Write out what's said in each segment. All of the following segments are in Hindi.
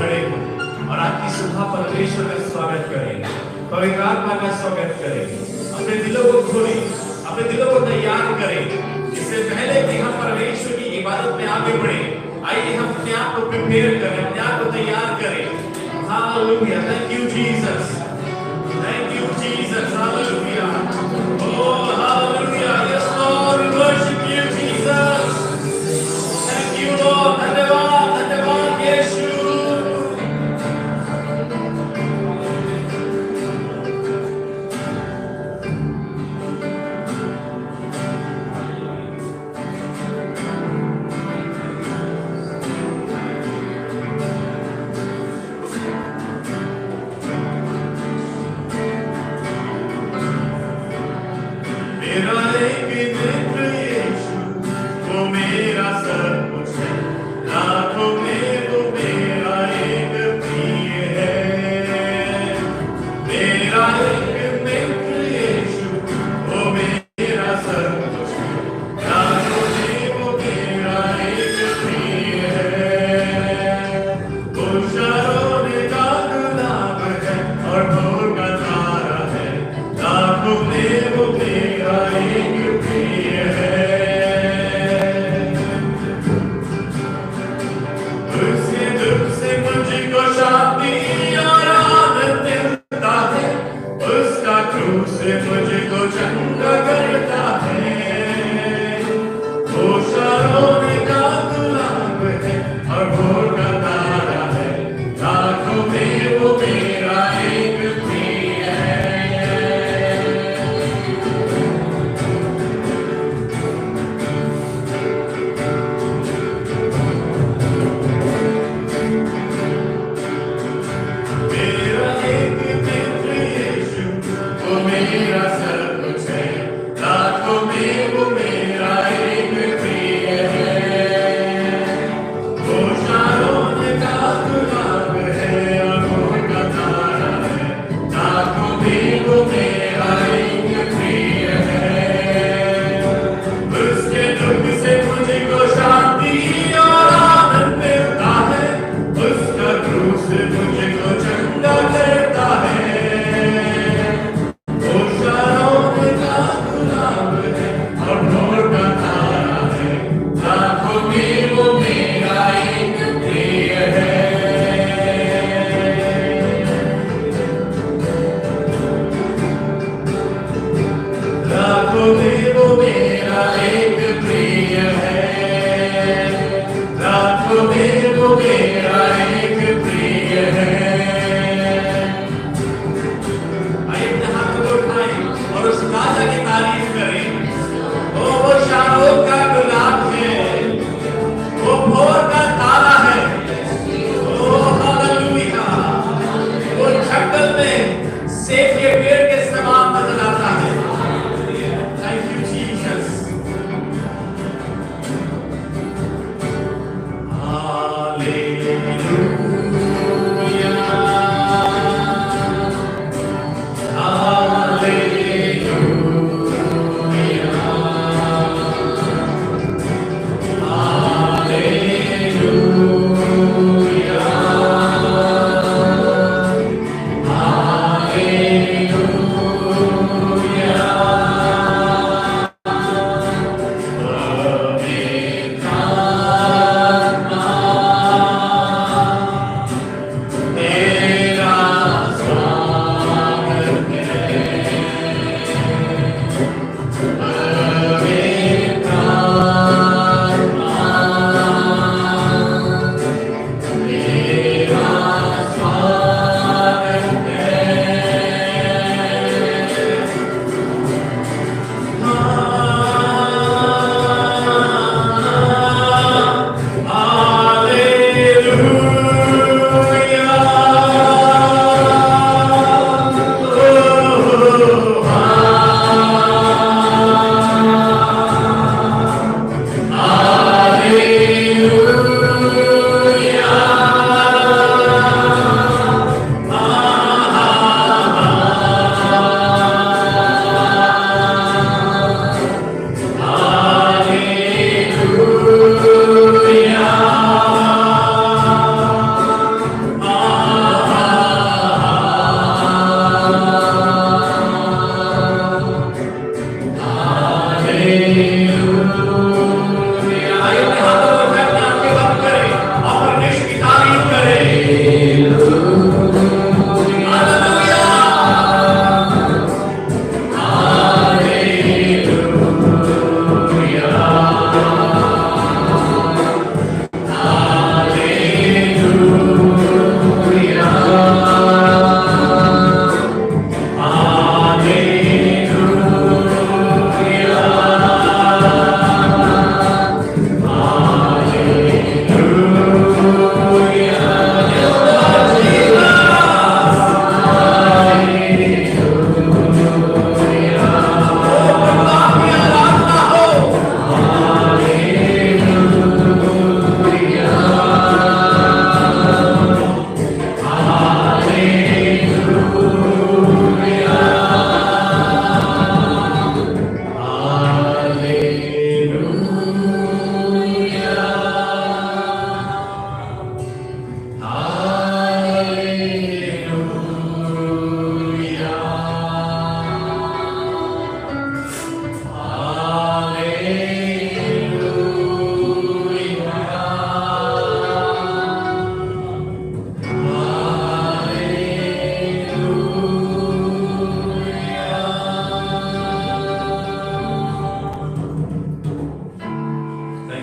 खड़े हो और आपकी सुबह परमेश्वर का स्वागत करें, पवित्र आत्मा का स्वागत करें। अपने दिलों को खोलें, अपने दिलों को तैयार करें। इससे पहले कि हम परमेश्वर की इबादत में आगे बढ़े, आइए हम अपने आप को प्रिपेयर करें, अपने आप को तैयार करें। Hallelujah, thank you Jesus, thank you Jesus, hallelujah, oh hallelujah, yes Lord, we worship you Jesus, thank you Lord, धन्यवाद, धन्यवाद यीशु। मेरा Thank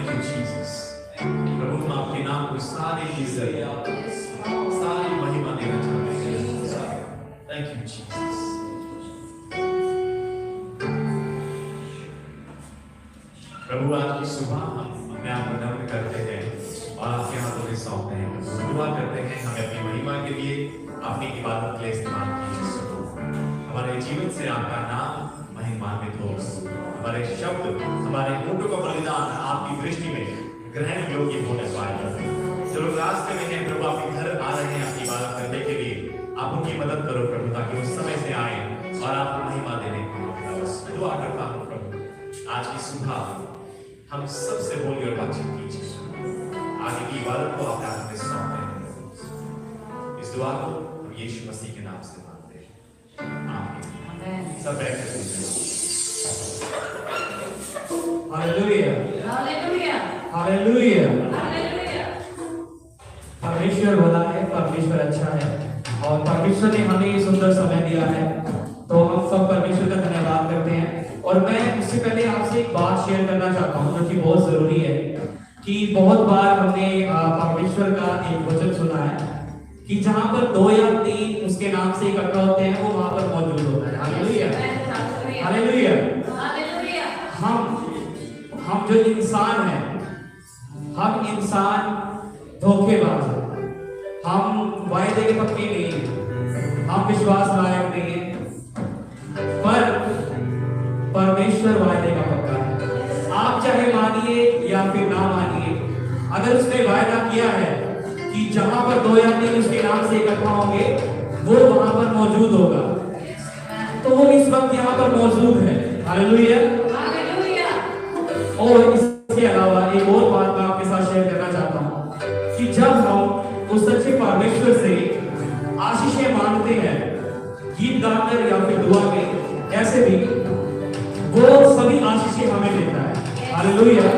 you, Jesus. प्रभु हम आपके नाम को सारी इज्जत, सारी महिमा देना चाहते हैं। Thank you, Jesus. प्रभु आज की सुबह हम अपने आप को नम्र करते हैं और आपके हाथों में सौंपते हैं। दुआ करते हैं हमें अपनी महिमा के लिए, अपनी इबादत के लिए इस्तेमाल कीजिए। हमारे जीवन से आपका नाम महिमान्वित हो, हमारे शब्द, हमारे होठों का बलिदान आपकी दृष्टि में ग्रहण योग्य होने पाएगा। जो लोग रास्ते में हैं प्रभु, आपके घर आ रहे हैं अपनी इबादत करने के लिए, आप उनकी मदद करो प्रभु, ताकि उस समय से आए और आपको महिमा देने को। दुआ करता हूँ प्रभु, आज की सुबह हम सबसे बोलिए और बातचीत कीजिए। आगे की इबादत को आपके हाथ में सौंपते हैं। इस दुआ को हम यीशु मसीह के नाम से मांगते हैं, आमीन। सब बैठ कर हालेलुया, हालेलुया, हालेलुया। हालेलुया। परमेश्वर भला है, परमेश्वर अच्छा है और परमेश्वर ने हमें ये सुंदर समय दिया है, तो हम सब परमेश्वर का धन्यवाद करते हैं। और मैं इससे पहले आपसे एक बात शेयर करना चाहता हूँ जो कि बहुत जरूरी है, कि बहुत बार हमने परमेश्वर का एक वचन सुना है कि जहाँ पर 2 या 3 उसके नाम से इकट्ठा होते हैं वो वहाँ पर मौजूद होता है। Hallelujah, hallelujah. हालेलुया। हम जो इंसान हैं, हम इंसान धोखेबाज हैं, हम वायदे के पक्के नहीं हैं, हम विश्वास लायक नहीं हैं, पर परमेश्वर वायदे का पक्का है। आप चाहे मानिए या फिर ना मानिए, अगर उसने वायदा किया है कि जहां पर 2 या 3 उसके नाम से इकट्ठा होंगे वो वहां पर मौजूद होगा, तो वो इस वक्त यहाँ पर मौजूद है। Hallelujah, hallelujah. और इसके अलावा एक और बात मैं आपके साथ शेयर करना चाहता हूँ कि जब हम उस सच्चे परमेश्वर से आशीषें मांगते हैं, गीत गाकर या फिर दुआ में, ऐसे भी वो सभी आशीषें हमें देता है। हालेलुया,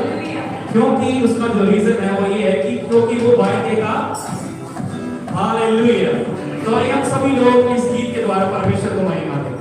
क्योंकि उसका जो रीजन है वो ये है कि क्योंकि वो वायदे का। हालेलुया। तो आइए हम सभी लोग इस गीत के द्वारा परमेश्वर को महिमा दें।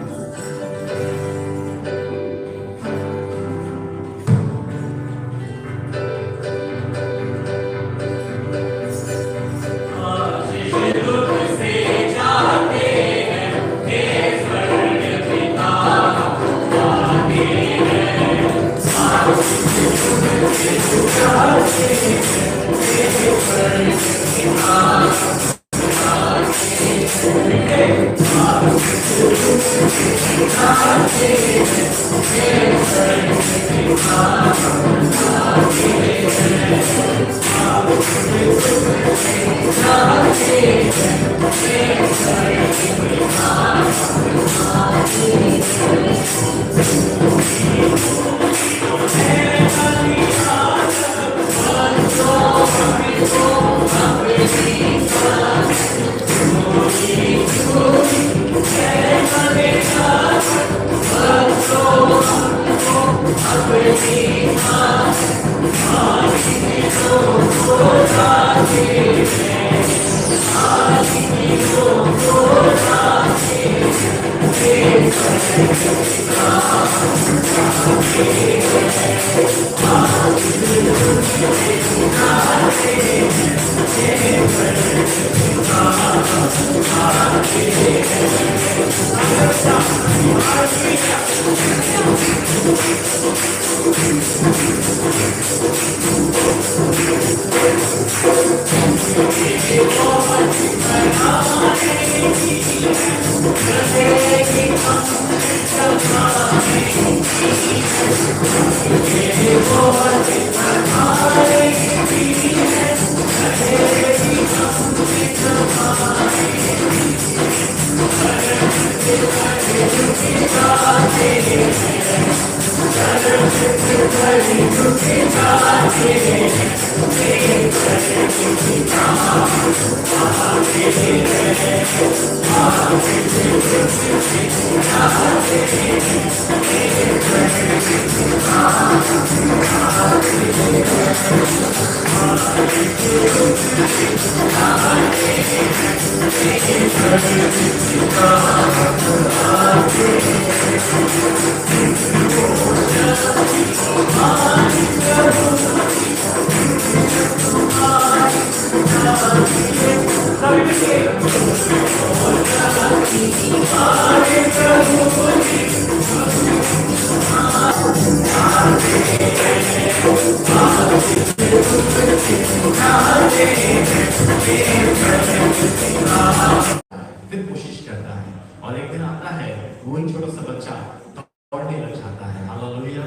फिर कोशिश करता है और एक दिन आता है वही छोटा सा बच्चा दौड़ने लग जाता है। हालेलुया।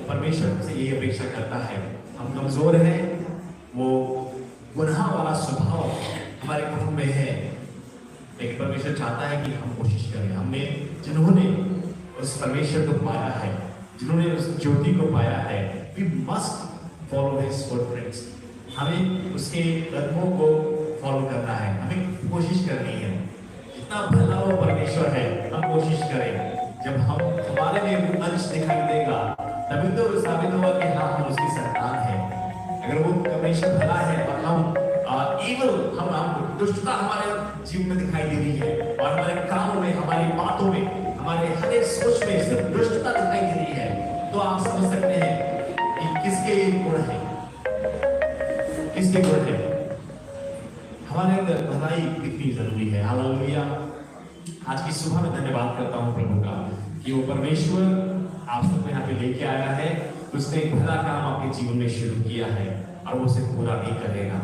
परमेश्वर से ये अपेक्षा करता है, हम कमजोर हैं, वो गुनाह वाला स्वभाव हमारे खून में है, लेकिन परमेश्वर चाहता है कि हम कोशिश करें। हमने जिन्होंने उस परमेश्वर को पाया है, जिन्होंने उस ज्योति को पाया है, we must follow his footprints। हमें उसके कदमों को फॉलो करना है, हमें कोशिश करनी है। जितना भला वो परमेश्वर है, हम कोशिश करें। जब हम हमारे में वो अंश दिखाई देगा, तभी तो साबित होगा कि हाँ, हम उसकी संतान हैं। अगर वो परमेश्वर भला है और हम evil, हम दुष्टता हमारे जीवन में दिखाई दे रही है और हमारे कामों में, हमारी बातों में, हमारे हर एक सोच में सिर्फ दुष्टता दिखाई दे रही है, तो आप समझ सकते हैं कि किसके ये गुण है, किसके गुण है। हमारे अंदर भलाई कितनी जरूरी है। हालेलुया। आज की सुबह में धन्यवाद करता हूँ प्रभु का कि वो परमेश्वर आप सबको यहाँ पे लेके आया है, उसने एक भला काम आपके जीवन में शुरू किया है और वो उसे पूरा भी करेगा।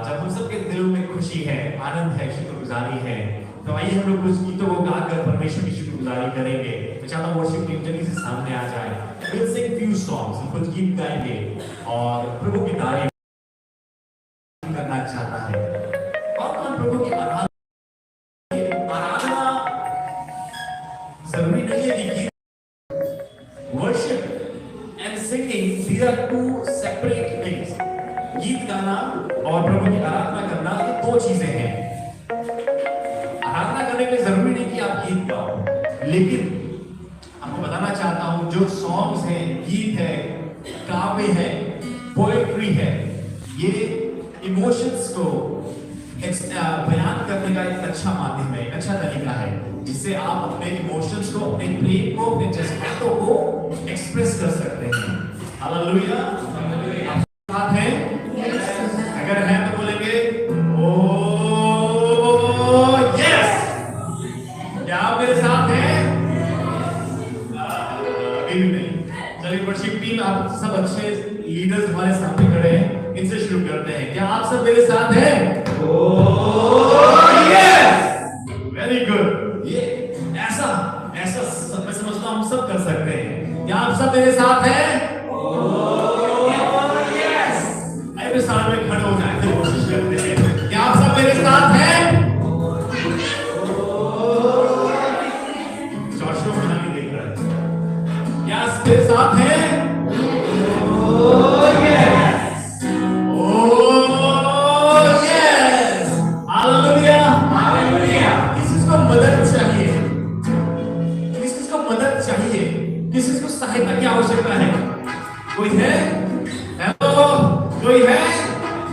जब हम सबके दिल में खुशी है, आनंद है, शुक्रगुजारी है, तो आइए हम लोग कुछ गीतों को गाकर परमेश्वर की शुक्रगुजारी करेंगे। मैं चाहता हूँ वर्शिप टीम जल्दी से सामने आ जाए। We'll sing few songs, हम कुछ गीत गाएंगे और प्रभु की तारीफ करना चाहता है। और कौन प्रभु की आराधना जरूरी नहीं है कि worship and singing, these are two separate things। गीत गाना और प्रभु की आराधना करना ये दो चीजें हैं। आराधना करने के लिए जरूरी नहीं कि आप गीत गाओ, लेकिन आपको बताना चाहता हूं जो सॉन्ग्स हैं, गीत है, काव्य है, पोएट्री है, ये इमोशंस को बयान करने का एक अच्छा माध्यम है, एक अच्छा तरीका है, जिससे आप अपने इमोशंस को, अपने प्रेम को, अपने जज्बातों को एक्सप्रेस कर सकते हैं। हालेलुया। आप साथ हैं? अगर हैं तो बोलेंगे ओह यस। क्या आप मेरे साथ हैं? अभी भी नहीं। चलिए वर्शिप टीम, आप सब अच्छे लीडर्स हमारे सामने खड़े हैं, इनसे शुरू करते हैं। क्या आप सब मेरे साथ हैं? Oh yes, very good. ये ऐसा मैं समझता हूँ हम सब कर सकते हैं। क्या आप सब मेरे साथ हैं? Oh yes. अरे साथ में खड़े हो जाए तो कोशिश करते हैं। क्या आप सब मेरे साथ हैं? जोशुआ को नहीं देख रहा है। क्या आप मेरे साथ हैं? Oh yes, oh yes. Hallelujah, hallelujah. किसी को मदद चाहिए, किसी को मदद चाहिए, किसी को सहायता की आवश्यकता है? कोई है? हेलो, कोई है?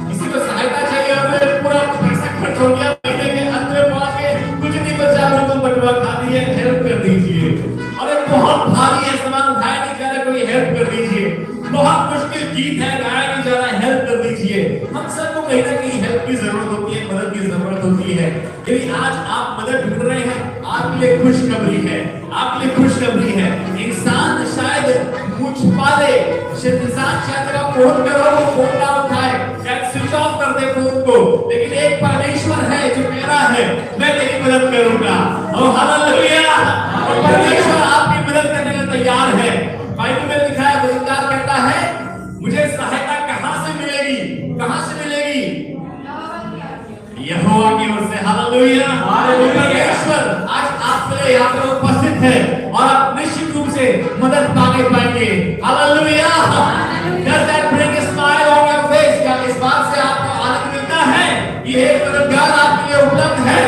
किसी को सहायता चाहिए और पूरा पैसा खर्च हो गया, महीने के अंत में पहुंच के कुछ नहीं बचा, बिल्कुल बटवा खा दिए, हेल्प कर दीजिए। और एक बहुत भारी है, सामान उठाया नहीं जा रहा, कोई हेल्प कर दीजिए। बहुत मुश्किल गीत है, गाया नहीं जा रहा, हेल्प कर दीजिए। हम सबको कहीं ना कहीं हेल्प की जरूरत होती है, मदद की जरूरत होती है। यदि आज आप मदद ढूंढ रहे हैं, आपके लिए खुशखबरी है, आपके लिए खुशखबरी है। इंसान शायद मुझ पाले, इंसान शायद अगर फोन करो वो फोन ना उठाए, शायद स्विच ऑफ कर दे फोन को, लेकिन एक परमेश्वर है जो कह रहा है मैं तेरी मदद करूंगा। और हालेलुया, और परमेश्वर आपकी मदद करने के लिए तैयार है। बाइबल में लिखा है, वचनकार कहता है मुझे सहायता कहां से मिलेगी? कहां से मिलेगी? यहोवा की ओर से। Hallelujah, hallelujah. परमेश्वर आज आपके यहाँ पर उपस्थित है और आप निश्चित रूप से मदद पाएंगे। Hallelujah. Does that bring a smile on your face? क्या इस बात से आपको आनंद मिलता है? ये एक मददगार आपके लिए उपलब्ध है।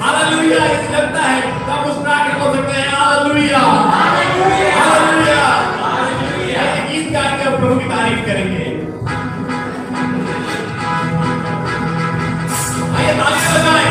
हालेलुया। इस लगता है तब उस प्रार्थना हो सकते हैं। Hallelujah hallelujah hallelujah hallelujah. गीत गाकर प्रभु की तारीफ करेंगे। आइए तालियां बजाएं।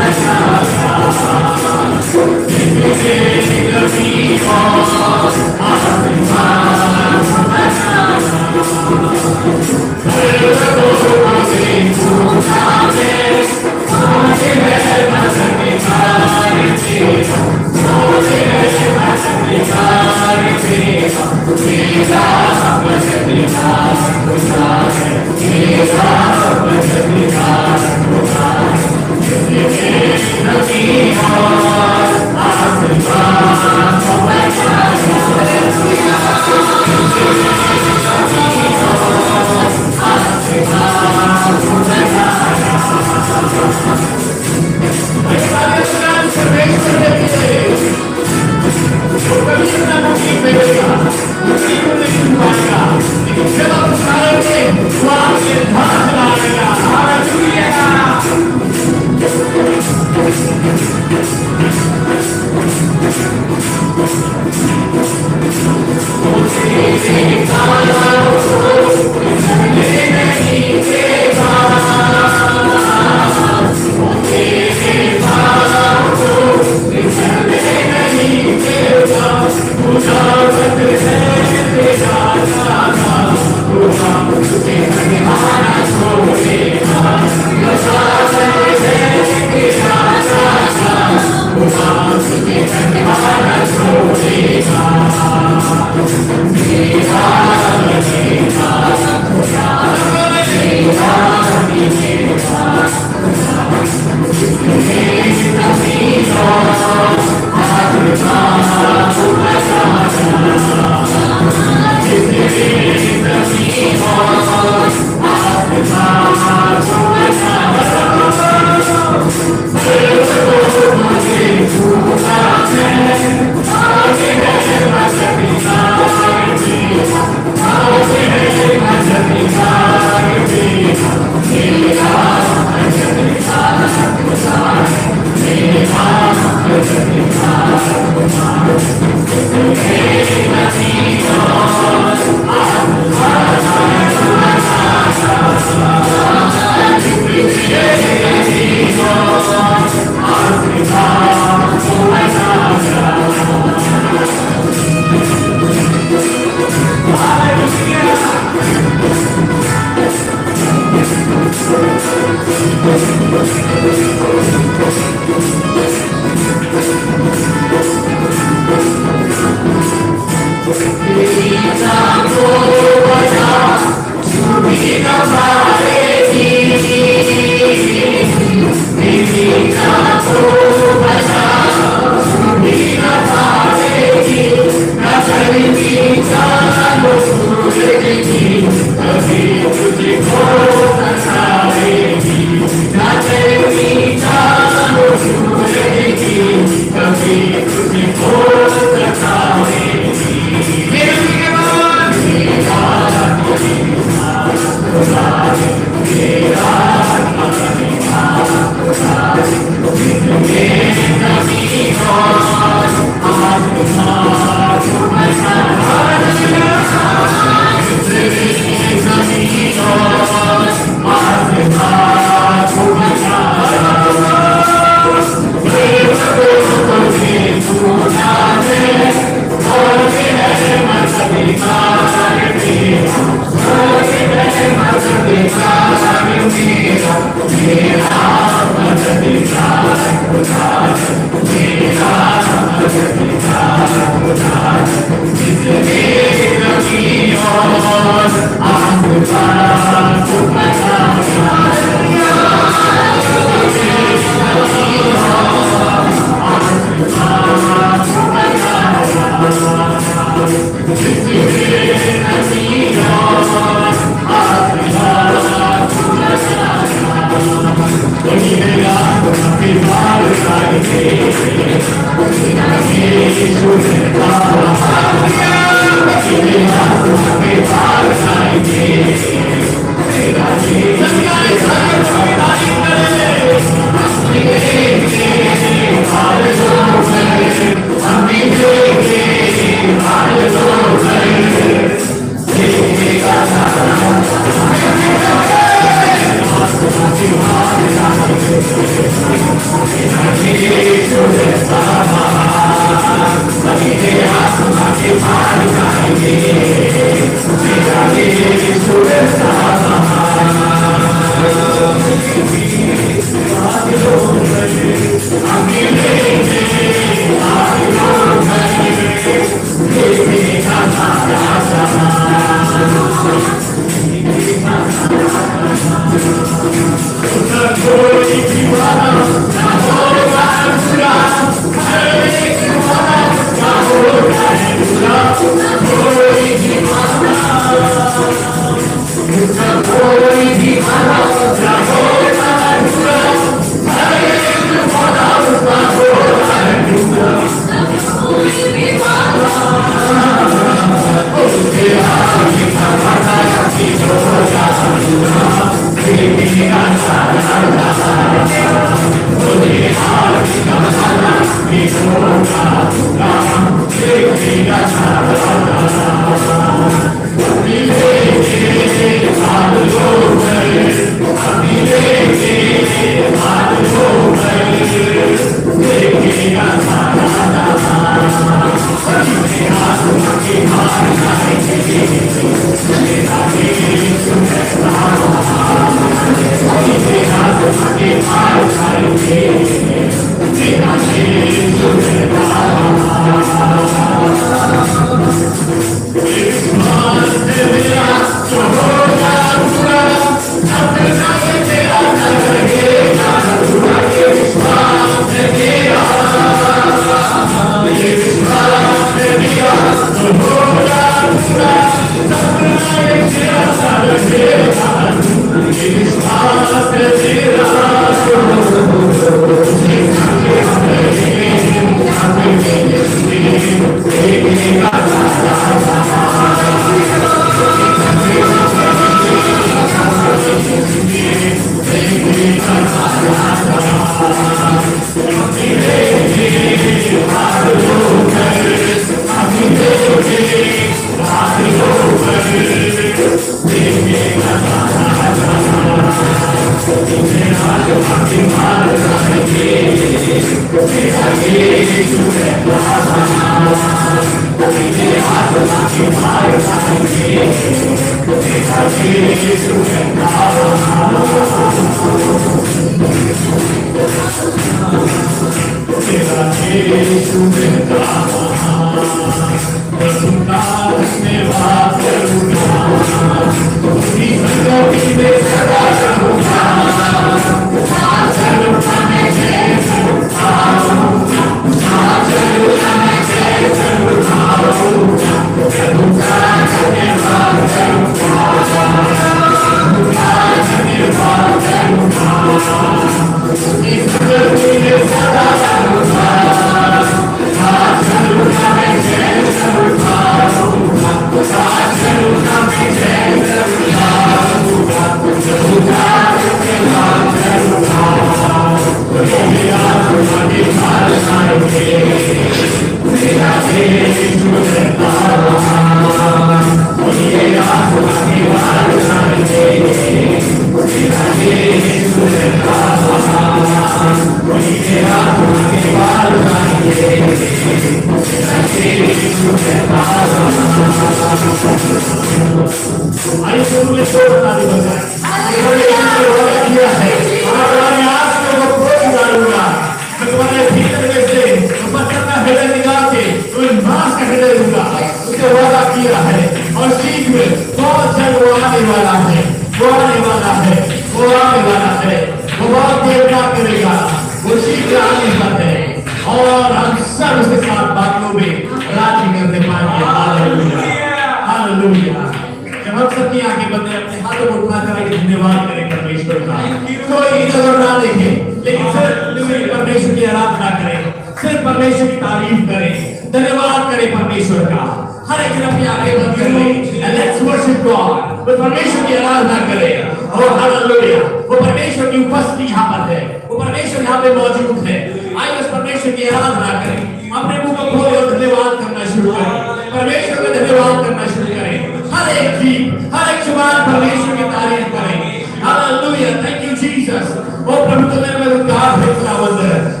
ओ प्रभु तुम्हें मददगार है खुदावंद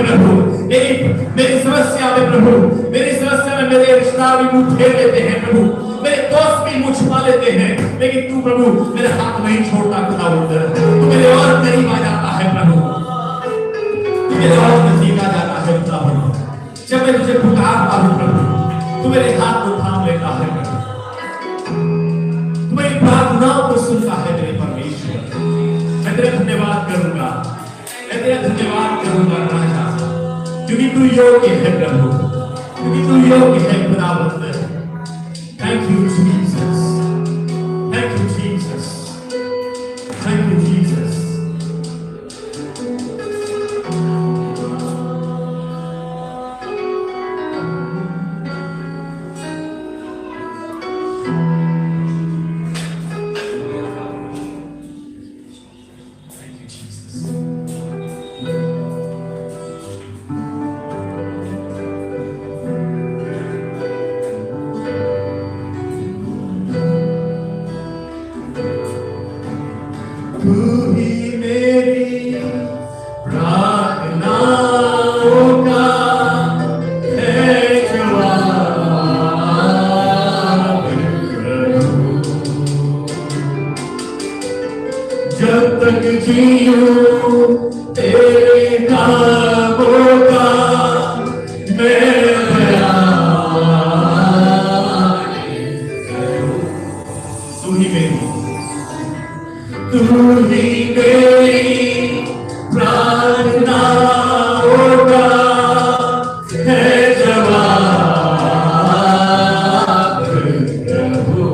प्रभु, मेरी समस्या में प्रभु, मेरी समस्या में मेरे रिश्तेदार भी मुंह फेर लेते हैं प्रभु, मेरे दोस्त भी मुंह छुपा लेते हैं, लेकिन तू प्रभु मेरे हाथ नहीं छोड़ता खुदावंद, तू मेरे और करीब आ जाता है प्रभु, तू मेरे और नजदीक आ जाता है खुदावंद। जब मैं तुझे पुकारता हूं प्रभु, तू मेरे हाथ को थाम लेता है प्रभु, तू मेरी प्रार्थनाओं को सुनता है मेरे परमेश्वर। मैं तेरा धन्यवाद करूंगा, मैं तेरा धन्यवाद करूंगा राजा, क्योंकि तू योग्य है प्रभु, क्योंकि तू योग्य है खुदावंद। Thank you Jesus, thank you Jesus, thank you Jesus. तू ही मेरी प्रार्थनाओं का है जवाब प्रभु, जब तक जीऊं तेरे नामों का मैं बयान करूं। तू ही मेरी प्रार्थनाओं का है जवाब प्रभु,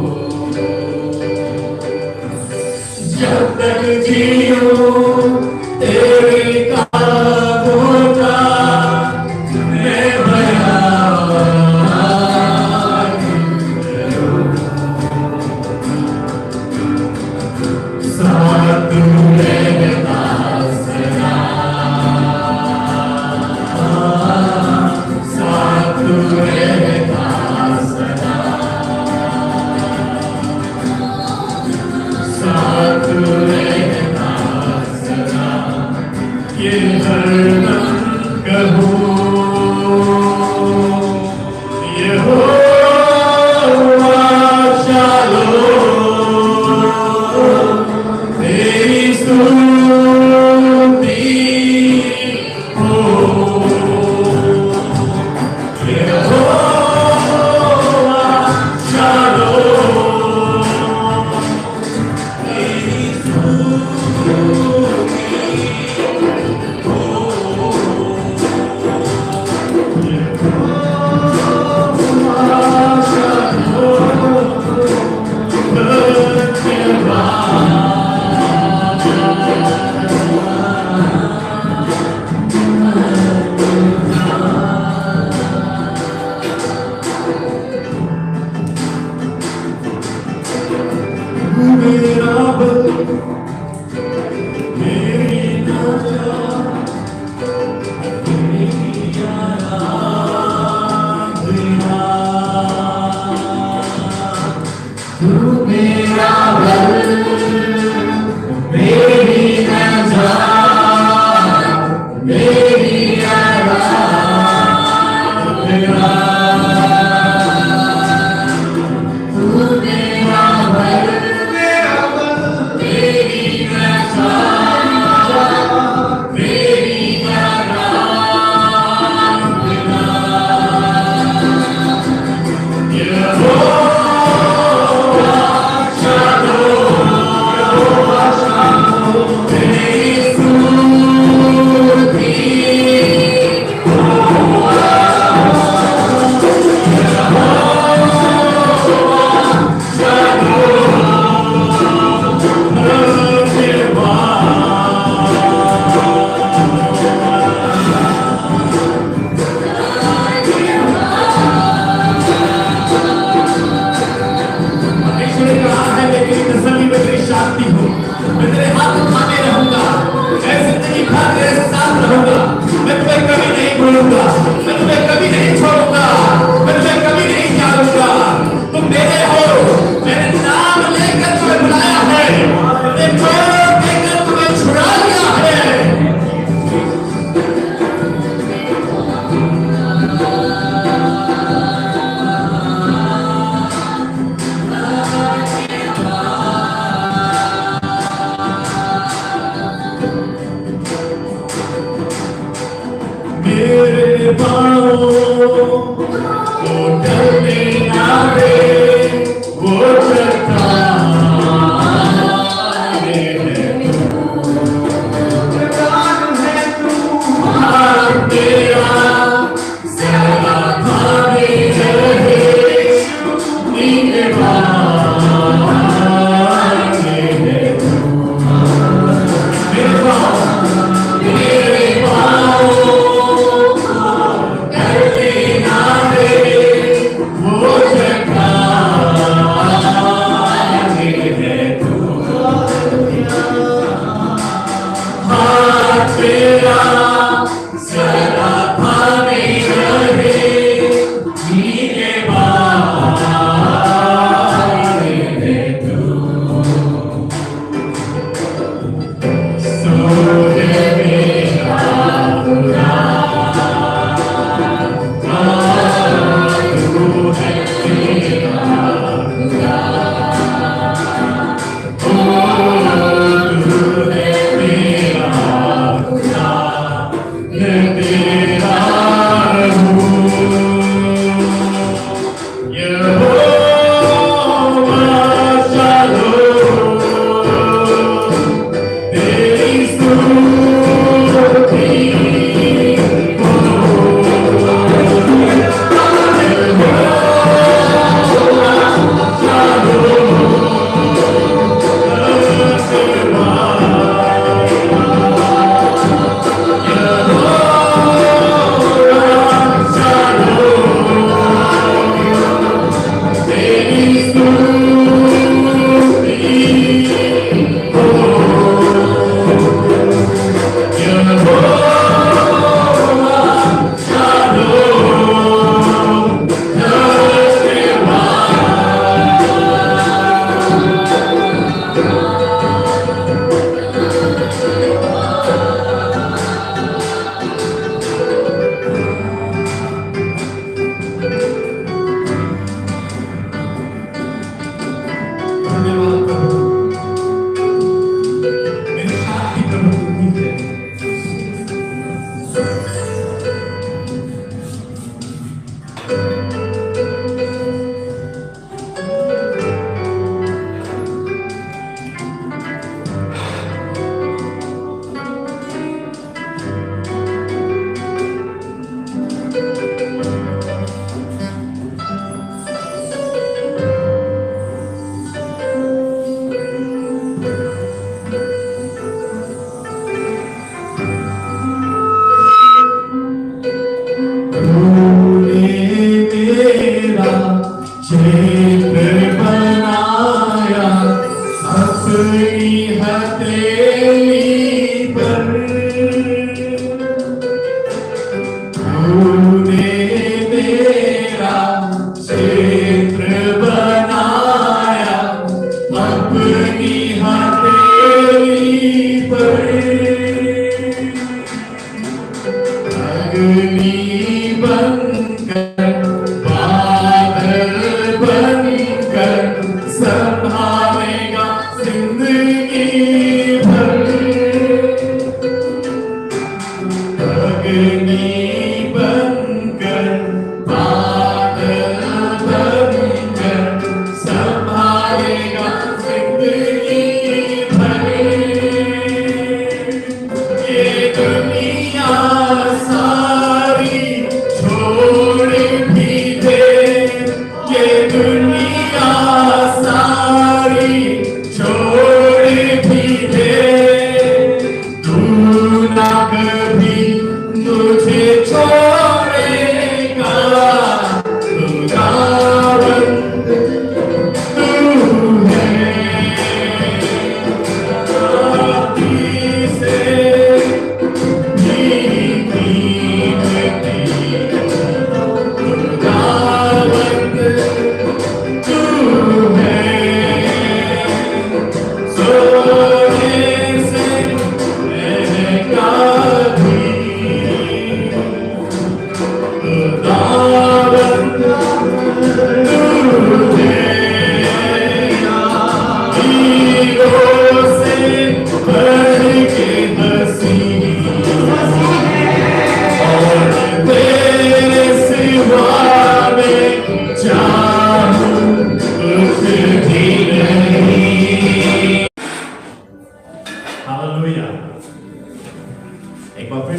जब तक जीऊं तेरे कामों का मैं बयान करूं। साथ रहना सदा, साथ रहना सदा, साथ रहना सदा, ये हरदम कहूं यहोवा शालोम, तेरी स्तुति हो। यहोवा शालोम, तेरी स्तुति हो। यहोवा Be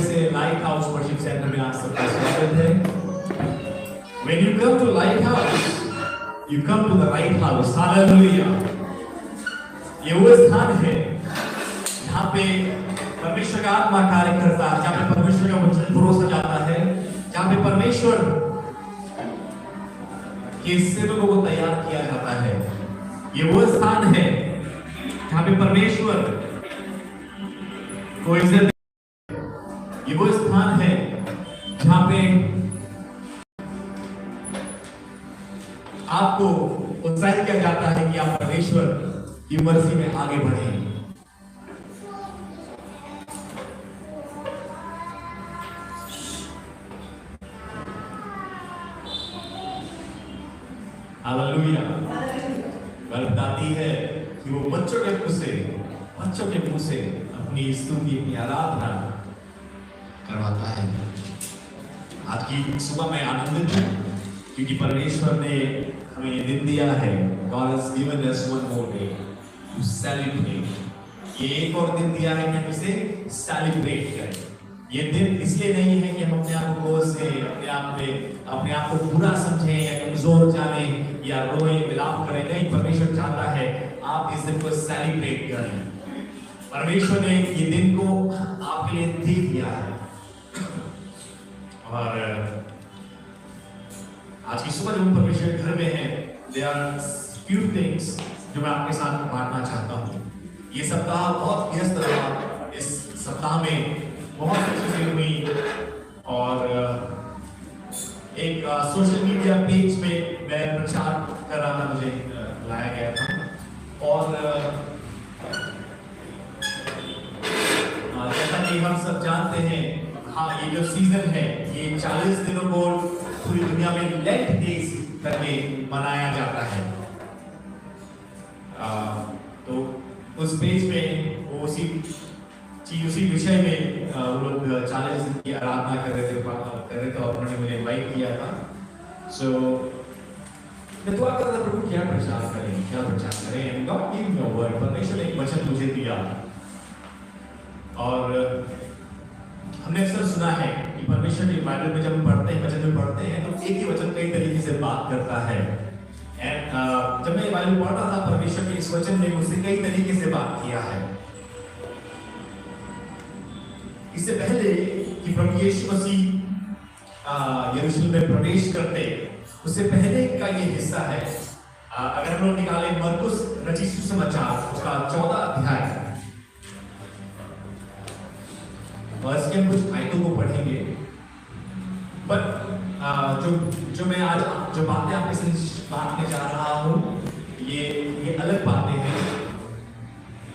फिर से लाइट हाउस वर्शिप सेंटर में आप सबका स्वागत है। When you come to Lighthouse, you come to the right house. Hallelujah. ये वो स्थान है जहाँ पे परमेश्वर का आत्मा कार्य करता है, जहाँ पे परमेश्वर का वचन परोसा जाता है, जहाँ पे परमेश्वर के सेवकों को तैयार किया जाता है। ये वो स्थान है जहाँ पे परमेश्वर को इज्जत, ये वो स्थान है जहाँ पे आपको उत्साहित किया जाता है कि आप परमेश्वर की मर्जी में आगे बढ़ें। हालेलुया। बाइबल बताती है कि वो बच्चों के मुंह से अपनी स्तुति, अपनी आराधना करवाता है। आज की सुबह में आनंदित हूं क्योंकि परमेश्वर ने हमें ये दिन दिया है। God has given us one more day to celebrate। ये एक और दिन दिया है कि हम इसे सेलिब्रेट करें। ये दिन इसलिए नहीं है कि हम अपने आप को से अपने आप को बुरा समझें या कमजोर जानें या रोएं विलाप करें। नहीं, परमेश्वर चाहता है आप इस दिन को सेलिब्रेट करें। परमेश्वर ने ये दिन को आपके लिए दे दिया है। और आज की सुबह जब परमेश्वर घर में है, there are few things जो मैं आपके साथ बांटना चाहता हूँ। ये सप्ताह बहुत व्यस्त रहा। इस सप्ताह में बहुत सी चीजें हुई और एक सोशल मीडिया पेज में मैं प्रचार कर रहा था, मुझे लाया गया था। और जैसा कि हम सब जानते हैं, हाँ, ये जो सीजन है ये 40 दिनों को पूरी दुनिया में लेंट डेज करके मनाया जाता है। तो उस पेज में वो उसी विषय में वो लोग 40 दिन की आराधना कर रहे थे और उन्होंने मुझे इनवाइट किया था। सो मैं दुआ कर रहा था, प्रभु क्या प्रचार करें। God give me a word. परमेश्वर ने एक वचन मुझे दिया और हमने अक्सर सुना है कि परमेश्वर की बाइबल में जब हम पढ़ते हैं, वचन में पढ़ते हैं, तो एक ही वचन कई तरीके से बात करता है। जब मैं बाइबल पढ़ रहा था, परमेश्वर के इस वचन ने मुझसे कई तरीके से बात किया है। इससे पहले कि प्रभु यीशु मसीह यरूशलेम में प्रवेश करते, उससे पहले का ये हिस्सा है। अगर हम लोग निकालें मरकुस रचित सुसमाचार उसका 14 अध्याय, और इसके हम कुछ आयतों को पढ़ेंगे। पर जो मैं आज जो बातें आपके साथ बांटने जा रहा हूँ, ये अलग बातें हैं।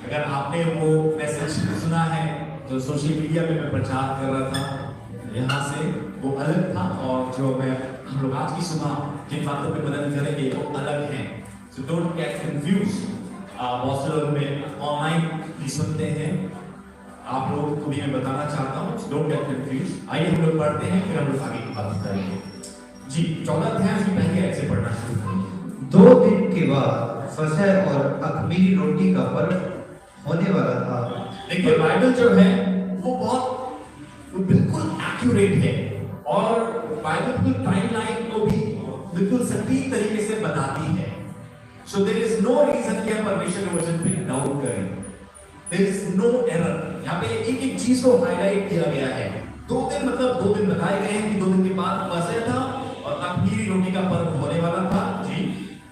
अगर आपने वो मैसेज सुना है जो सोशल मीडिया पे मैं प्रचार कर रहा था, यहाँ से वो अलग था, और जो हम लोग आज की सुबह जिन बातों पे मदद करेंगे वो अलग हैं। So don't get confuse. बहुत से लोग में ऑनलाइन भी सुनते हैं, आप लोगों को भी मैं बताना चाहता हूँ, डोंट गेट कंफ्यूज। आइए हम लोग पढ़ते हैं, फिर हम लोग आगे की बात करेंगे। जी, 14 अध्याय से पहले ऐसे पढ़ना शुरू करेंगे। 2 दिन के बाद फसह और अख़मीरी रोटी का पर्व होने वाला था। देखिए, बाइबल जो है वो बिल्कुल एक्यूरेट है, और बाइबल की टाइमलाइन को भी बिल्कुल सटीक तरीके से बताती है। So there is no reason कि हम परमेश्वर के वचन पे डाउट करें। There is no error. यहाँ पे एक एक चीज को हाईलाइट किया गया है। 2 दिन मतलब 2 दिन बताए गए हैं कि 2 दिन के बाद फसह था और अख़मीरी रोटी का पर्व होने वाला था। जी,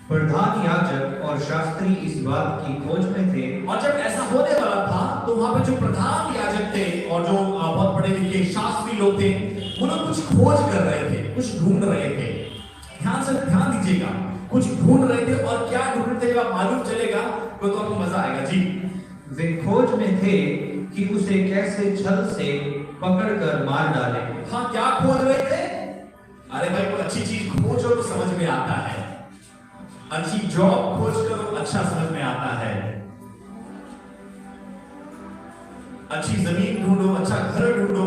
प्रधान याजक और शास्त्री इस बात की खोज में थे। और जब ऐसा होने वाला था तो वहां पे जो प्रधान याजक थे और जो बहुत बड़े लिखे शास्त्री लोग थे, वो लोग कुछ खोज कर रहे थे, कुछ ढूंढ रहे थे। ध्यान दीजिएगा, कुछ ढूंढ रहे थे, और क्या ढूंढ रहे थे जब मालूम चलेगा तो आपको मजा आएगा। जी, वे खोज में थे कि उसे कैसे छल से पकड़कर मार डाले। हाँ, क्या खोज रहे थे? अरे भाई, कोई अच्छी चीज खोजो तो समझ में आता है। अच्छी जॉब खोज करो, अच्छा समझ में आता है। अच्छी जमीन ढूंढो, अच्छा घर ढूंढो,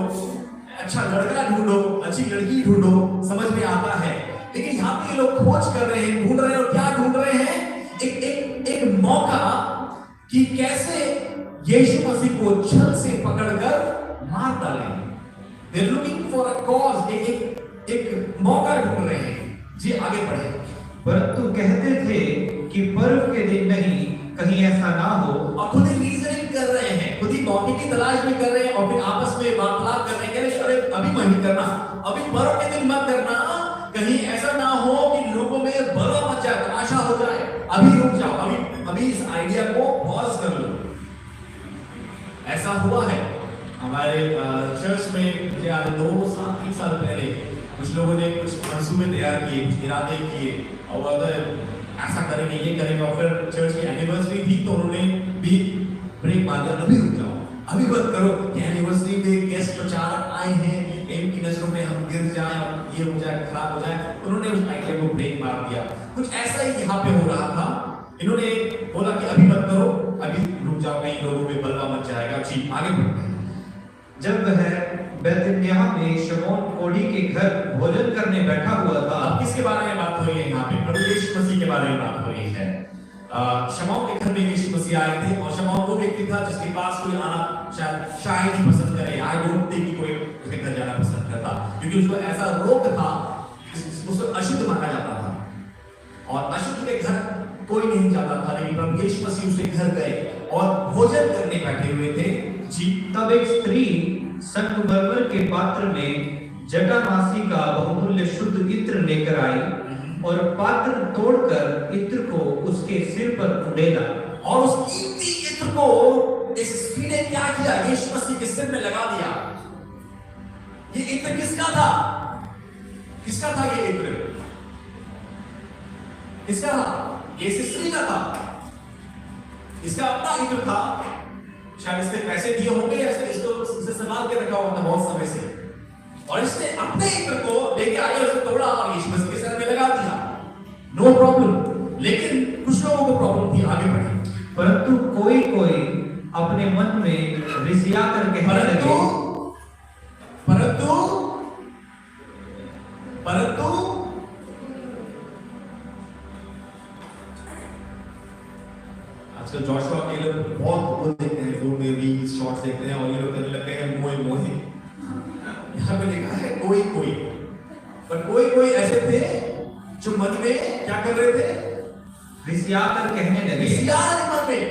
अच्छा लड़का ढूंढो, अच्छी लड़की ढूंढो, समझ में आता है। लेकिन यहाँ पे लोग खोज कर रहे हैं, ढूंढ रहे हैं, और क्या ढूंढ रहे हैं? एक मौका कि कैसे यीशु मसीह को छल से पकड़कर मार डालें। They're looking for a cause, एक मौका ढूंढ रहे हैं जी आगे बढ़े। परंतु कहते थे कि पर्व के दिन नहीं, कहीं ऐसा ना हो। और खुद ही रीजनिंग कर रहे हैं, खुद ही मौके की तलाश में कर रहे हैं और फिर आपस में वार्तालाप कर रहे हैं, कह रहे हैं, अरे अभी मत करना, अभी पर्व के दिन मत करना, कहीं ऐसा ना हो कि लोगों में बलवा मच जाए, तमाशा हो जाए, अभी रुक जाओ, अभी इस आइडिया को पॉज कर लो। ऐसा हुआ है हमारे चर्च में, मुझे आज 2-3 साल पहले कुछ लोगों ने कुछ मंसूबे तैयार किए, कुछ इरादे किए और वो ऐसा करेंगे, ये करेंगे, और फिर चर्च की एनिवर्सरी थी तो उन्होंने भी ब्रेक मार दिया, अभी रुक जाओ, अभी मत करो कि एनिवर्सरी में गेस्ट प्रचारक आए हैं, इनकी नजरों में हम गिर जाएं और ये हो जाए, खराब हो जाए। उन्होंने उस आइडिया को ब्रेक मार दिया। कुछ ऐसा ही यहाँ पे हो रहा था। इन्होंने बोला कि अभी मत करो, अभी रुक जाओ, कहीं लोगों में बलवा मच जाएगा, जी आगे बढ़ते हैं। जब वह बेतनियाह में शमौन कोढ़ी के घर भोजन करने बैठा हुआ था। अब किसके बारे में बात हो रही है यहाँ पे? प्रभु यीशु मसीह के बारे में बात हो रही है। शमौन के घर में यीशु मसीह आए थे और शमौन वो व्यक्ति था जिसके पास कोई आना शायद ही पसंद करे। आई डोंट थिंक कि कोई उसके घर जाना पसंद करता, क्योंकि उसको ऐसा रोग था, उसको अशुद्ध माना जाता था और अशुद्ध के घर कोई नहीं जाता था। लेकिन प्रभु यीशु मसीह उसके घर गए और भोजन करने बैठे हुए थे जी। तब एक स्त्री संगमरमर के पात्र में जटामासी का बहुमूल्य शुद्ध इत्र लेकर आई और पात्र तोड़कर इत्र को उसके सिर पर उड़ेला। और उस कीमती इत्र को इस स्त्री ने क्या किया? यीशु मसीह के सिर में लगा दिया। ये इत्र किसका था? किसका था ये इत्र? किसका था? ये स्त्री का था। इसका अपना इत्र था। शायद इसने पैसे दिए होंगे या इसको संभाल के रखा हुआ था बहुत समय से, और इसने अपने इत्र को लेके आया, उसे तोड़ा और यीशु मसीह के सर में लगा दिया। No problem. लेकिन कुछ लोगों को प्रॉब्लम थी, आगे बढ़े। परंतु कोई कोई अपने मन में रिसिया कर कहने लगे, परंतु आजकल जोशुआ के लोग बहुत देखते हैं, दूर में रील्स शॉर्ट्स देखते हैं और ये लोग कहने लगते हैं मोए मोहे। यहाँ पे लिखा है कोई कोई, पर कोई कोई ऐसे थे जो मन में क्या कर रहे थे? रिसिया कर कहने लगे। रिसिया मन में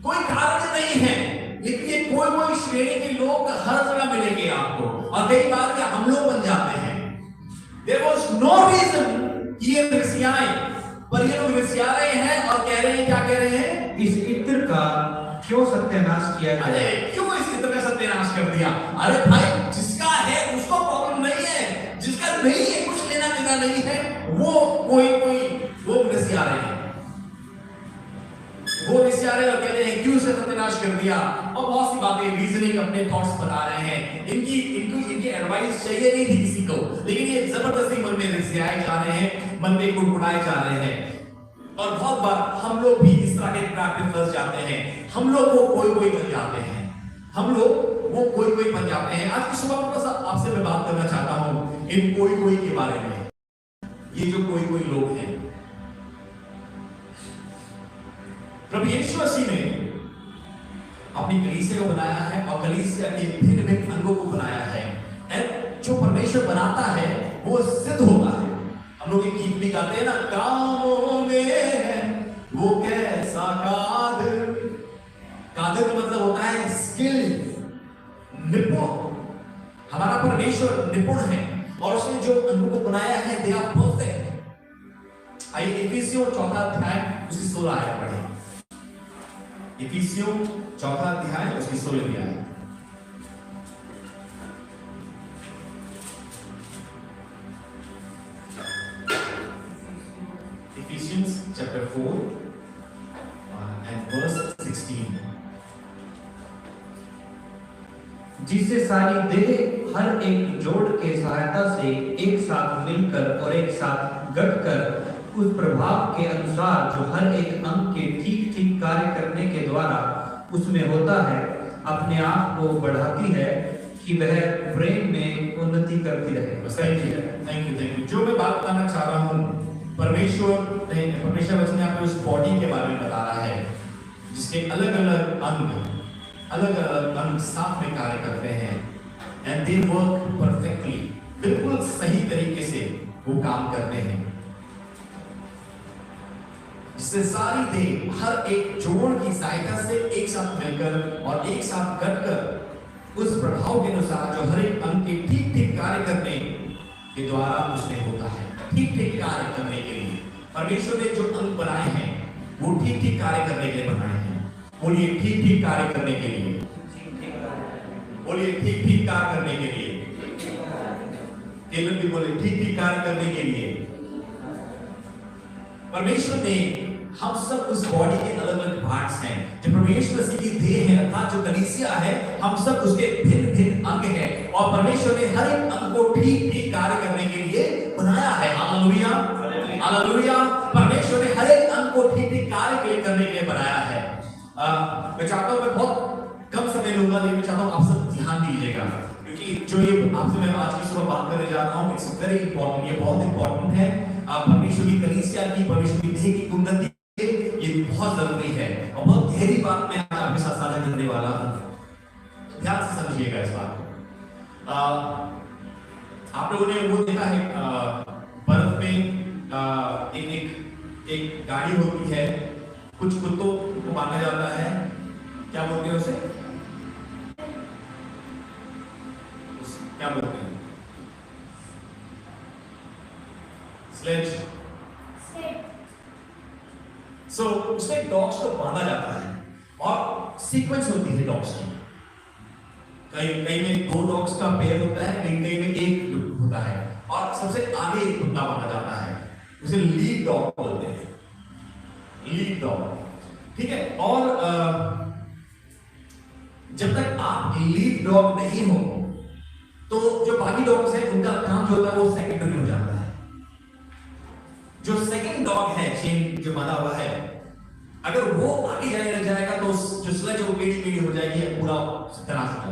कोई कारण नहीं है, लेकिन ये कोई श्रेणी के लोग हर जगह मिलेंगे आपको, और कई बार क्या हम लोग बन जाते हैं। There was no reason कि ये रिसियाएं, पर ये लोग रिसिया रहे हैं और कह रहे हैं, क्या कह रहे हैं? इस इत्र का क्यों सत्यानाश किया अरे गया? क्यों इस इत्र का सत्यानाश कर दिया? अरे भाई, जिसका है उसको प्रॉब्लम नहीं है, जिसका नहीं है, कुछ लेना देना नहीं है, वो कोई वो रिसिया रहे हैं, वो रिसिया रहे और कह रहे हैं क्यों इसे सत्यानाश कर दिया, और बहुत सी बातें रीजनिंग अपने थॉट्स बता रहे हैं। इनकी एडवाइस चाहिए नहीं थी किसी को, लेकिन ये जबरदस्ती मन में रिसियाए जा रहे हैं, मन में कुड़कुड़ाए जा रहे हैं। और बहुत बार हम लोग भी इस तरह के ट्रैप में फंस जाते हैं। हम लोग वो कोई बन जाते हैं, हम लोग वो कोई बन जाते हैं। आज की सुबह थोड़ा सा आपसे मैं बात करना चाहता हूं इन कोई के बारे में। ये जो कोई लोग हैं, प्रभु यीशु मसीह ने अपनी कलीसिया को बनाया है और कलीसिया के भिन्न भिन्न अंगों को बनाया है। जो परमेश्वर बनाता है वो सिद्ध होता है। हम लोग एक गीत भी गाते हैं ना, कामों में है वो कैसा कादिर। कादिर का मतलब होता है स्किल, निपुण। हमारा परमेश्वर निपुण है और उसने जो अंगों को बनाया है दे आर परफेक्ट। आइए इफिसियों 4 अध्याय उसकी 16 आयत पढ़ें। इफिसियों 4 अध्याय उसकी 16 आयत। Ephesians chapter 4 and verse 16. जिससे सारी देह हर एक जोड़ के सहायता से एक साथ मिलकर और एक साथ गठकर उस प्रभाव के अनुसार जो हर एक अंग के ठीक ठीक कार्य करने के द्वारा उसमें होता है, अपने आप को बढ़ाती है कि वह प्रेम में उन्नति करती रहे। Thank you. जो मैं बात करना चाह रहा हूँ, परमेश्वर वचन यहाँ पे उस बॉडी के बारे में बता रहा है जिसके अलग अलग अंग साथ में कार्य करते हैं। and they work perfectly. बिल्कुल सही तरीके से वो काम करते हैं, जिससे सारी देह हर एक जोड़ की सहायता से एक साथ मिलकर और एक साथ कटकर उस प्रभाव के अनुसार जो हर एक अंग के ठीक ठीक कार्य करने के द्वारा उसमें होता है। ठीक ठीक कार्य करने के लिए परमेश्वर ने जो अंग बनाए हैं वो ठीक ठीक कार्य करने के लिए बनाए हैं। बोलिए ठीक ठीक कार्य करने के लिए, बोलिए ठीक ठीक कार्य करने के लिए, केवल भी बोले ठीक ठीक कार्य करने के लिए। परमेश्वर ने हम सब उस बॉडी के अलग अलग पार्ट्स हैं, जो परमेश्वर मसीह की देह है अर्थात जो कलीसिया है, हम सब उसके भिन्न भिन्न अंग हैं और परमेश्वर ने हर एक अंग को ठीक ठीक कार्य करने के लिए बनाया है। Hallelujah, hallelujah. परमेश्वर ने हर एक अंग को ठीक ठीक कार्य के लिए करने के लिए बनाया है। मैं चाहता हूं, मैं बहुत कम समय लूंगा, लेकिन मैं चाहता हूं आप सब ध्यान दीजिएगा, क्योंकि जो ये आपसे मैं आज की सुबह बात करने जा रहा हूं, इट्स वेरी इंपॉर्टेंट, ये बहुत इंपॉर्टेंट है। परमेश्वर की कलीसिया की, परमेश्वर की देह की उन्नति ये बहुत जरूरी है और बहुत गहरी बात मैं आज आपके साथ साझा करने वाला हूं। ध्यान से समझिएगा इस बात को। आप लोगों ने वो देखा है बर्फ में एक गाड़ी होती है, कुछ कुत्तों को बांधा जाता है, क्या बोलते हैं उसे, क्या बोलते हैं, स्लेज। सो उसमें डॉग्स को बांधा जाता है और सीक्वेंस होती है डॉग्स की। कहीं में 2 डॉग्स का पेयर होता है, कहीं में एक होता है और सबसे आगे एक कुत्ता बांधा जाता है, उसे लीड डॉग बोलते हैं, लीड डॉग। ठीक है, और जब तक आप लीड डॉग नहीं हो तो जो बाकी डॉग्स हैं उनका काम जो होता है वो सेकेंडरी हो जाता है। जो सेकंड डॉग है, चेन जो बंधा हुआ है, अगर वो आगे जाने लग जाएगा तो जो स्लेज वो टेढ़ी हो जाएगी, पूरा तरह से।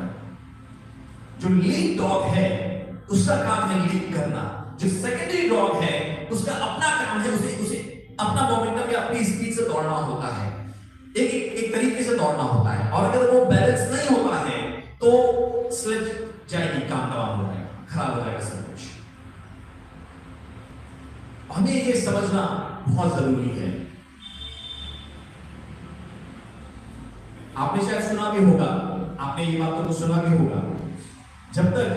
जो लीड डॉग है उसका काम है लीड करना। जो सेकेंडरी डॉग है उसका अपना काम है उसे अपना मोमेंटम या अपनी स्पीड से दौड़ना होता है, एक तरीके से दौड़ना होता है। और अगर वो बैलेंस नहीं होता है तो स्लेज जाएगी, काम तमाम हो जाएगा, खराब हो जाएगा सब कुछ। हमें ये समझना बहुत जरूरी है। आपने शायद सुना भी होगा, आपने ये बात तो सुना भी होगा, जब तक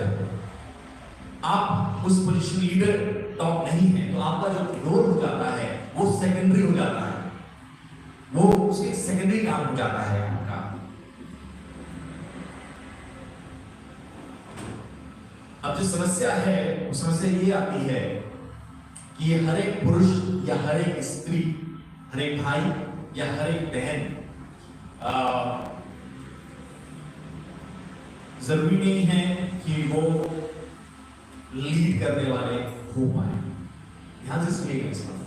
आप उस पोजीशन लीडर टॉप नहीं है तो आपका जो रोल हो जाता है वो सेकेंडरी हो जाता है, वो उसके सेकेंडरी काम हो जाता है आपका। अब जो समस्या है वो समस्या ये आती है कि हर एक पुरुष या हर एक स्त्री, हर एक भाई या हर एक बहन जरूरी नहीं है कि वो लीड करने वाले हो पाए। ध्यान से सुनिएगा इस बात,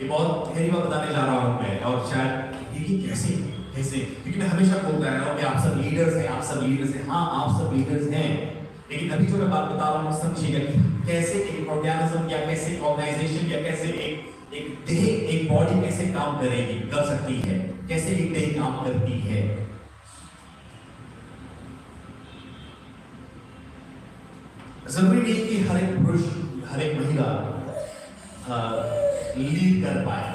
ये बहुत गहरी बात बताने जा रहा हूं मैं, और शायद ये कैसे क्योंकि मैं हमेशा बोलता रहा हूं कि आप सब लीडर्स हैं, आप सब लीडर्स हैं। हाँ, आप सब लीडर्स हैं, लेकिन अभी जो मैं बात बता रहा हूं समझिएगा कि कैसे एक ऑर्गेनिज्म या कैसे ऑर्गेनाइजेशन या कैसे एक देह, एक बॉडी कैसे काम करेगी, कर सकती है, कैसे एक देह काम करती है। जरूरी नहीं कि हर एक पुरुष, हर एक महिला लीड कर पाए।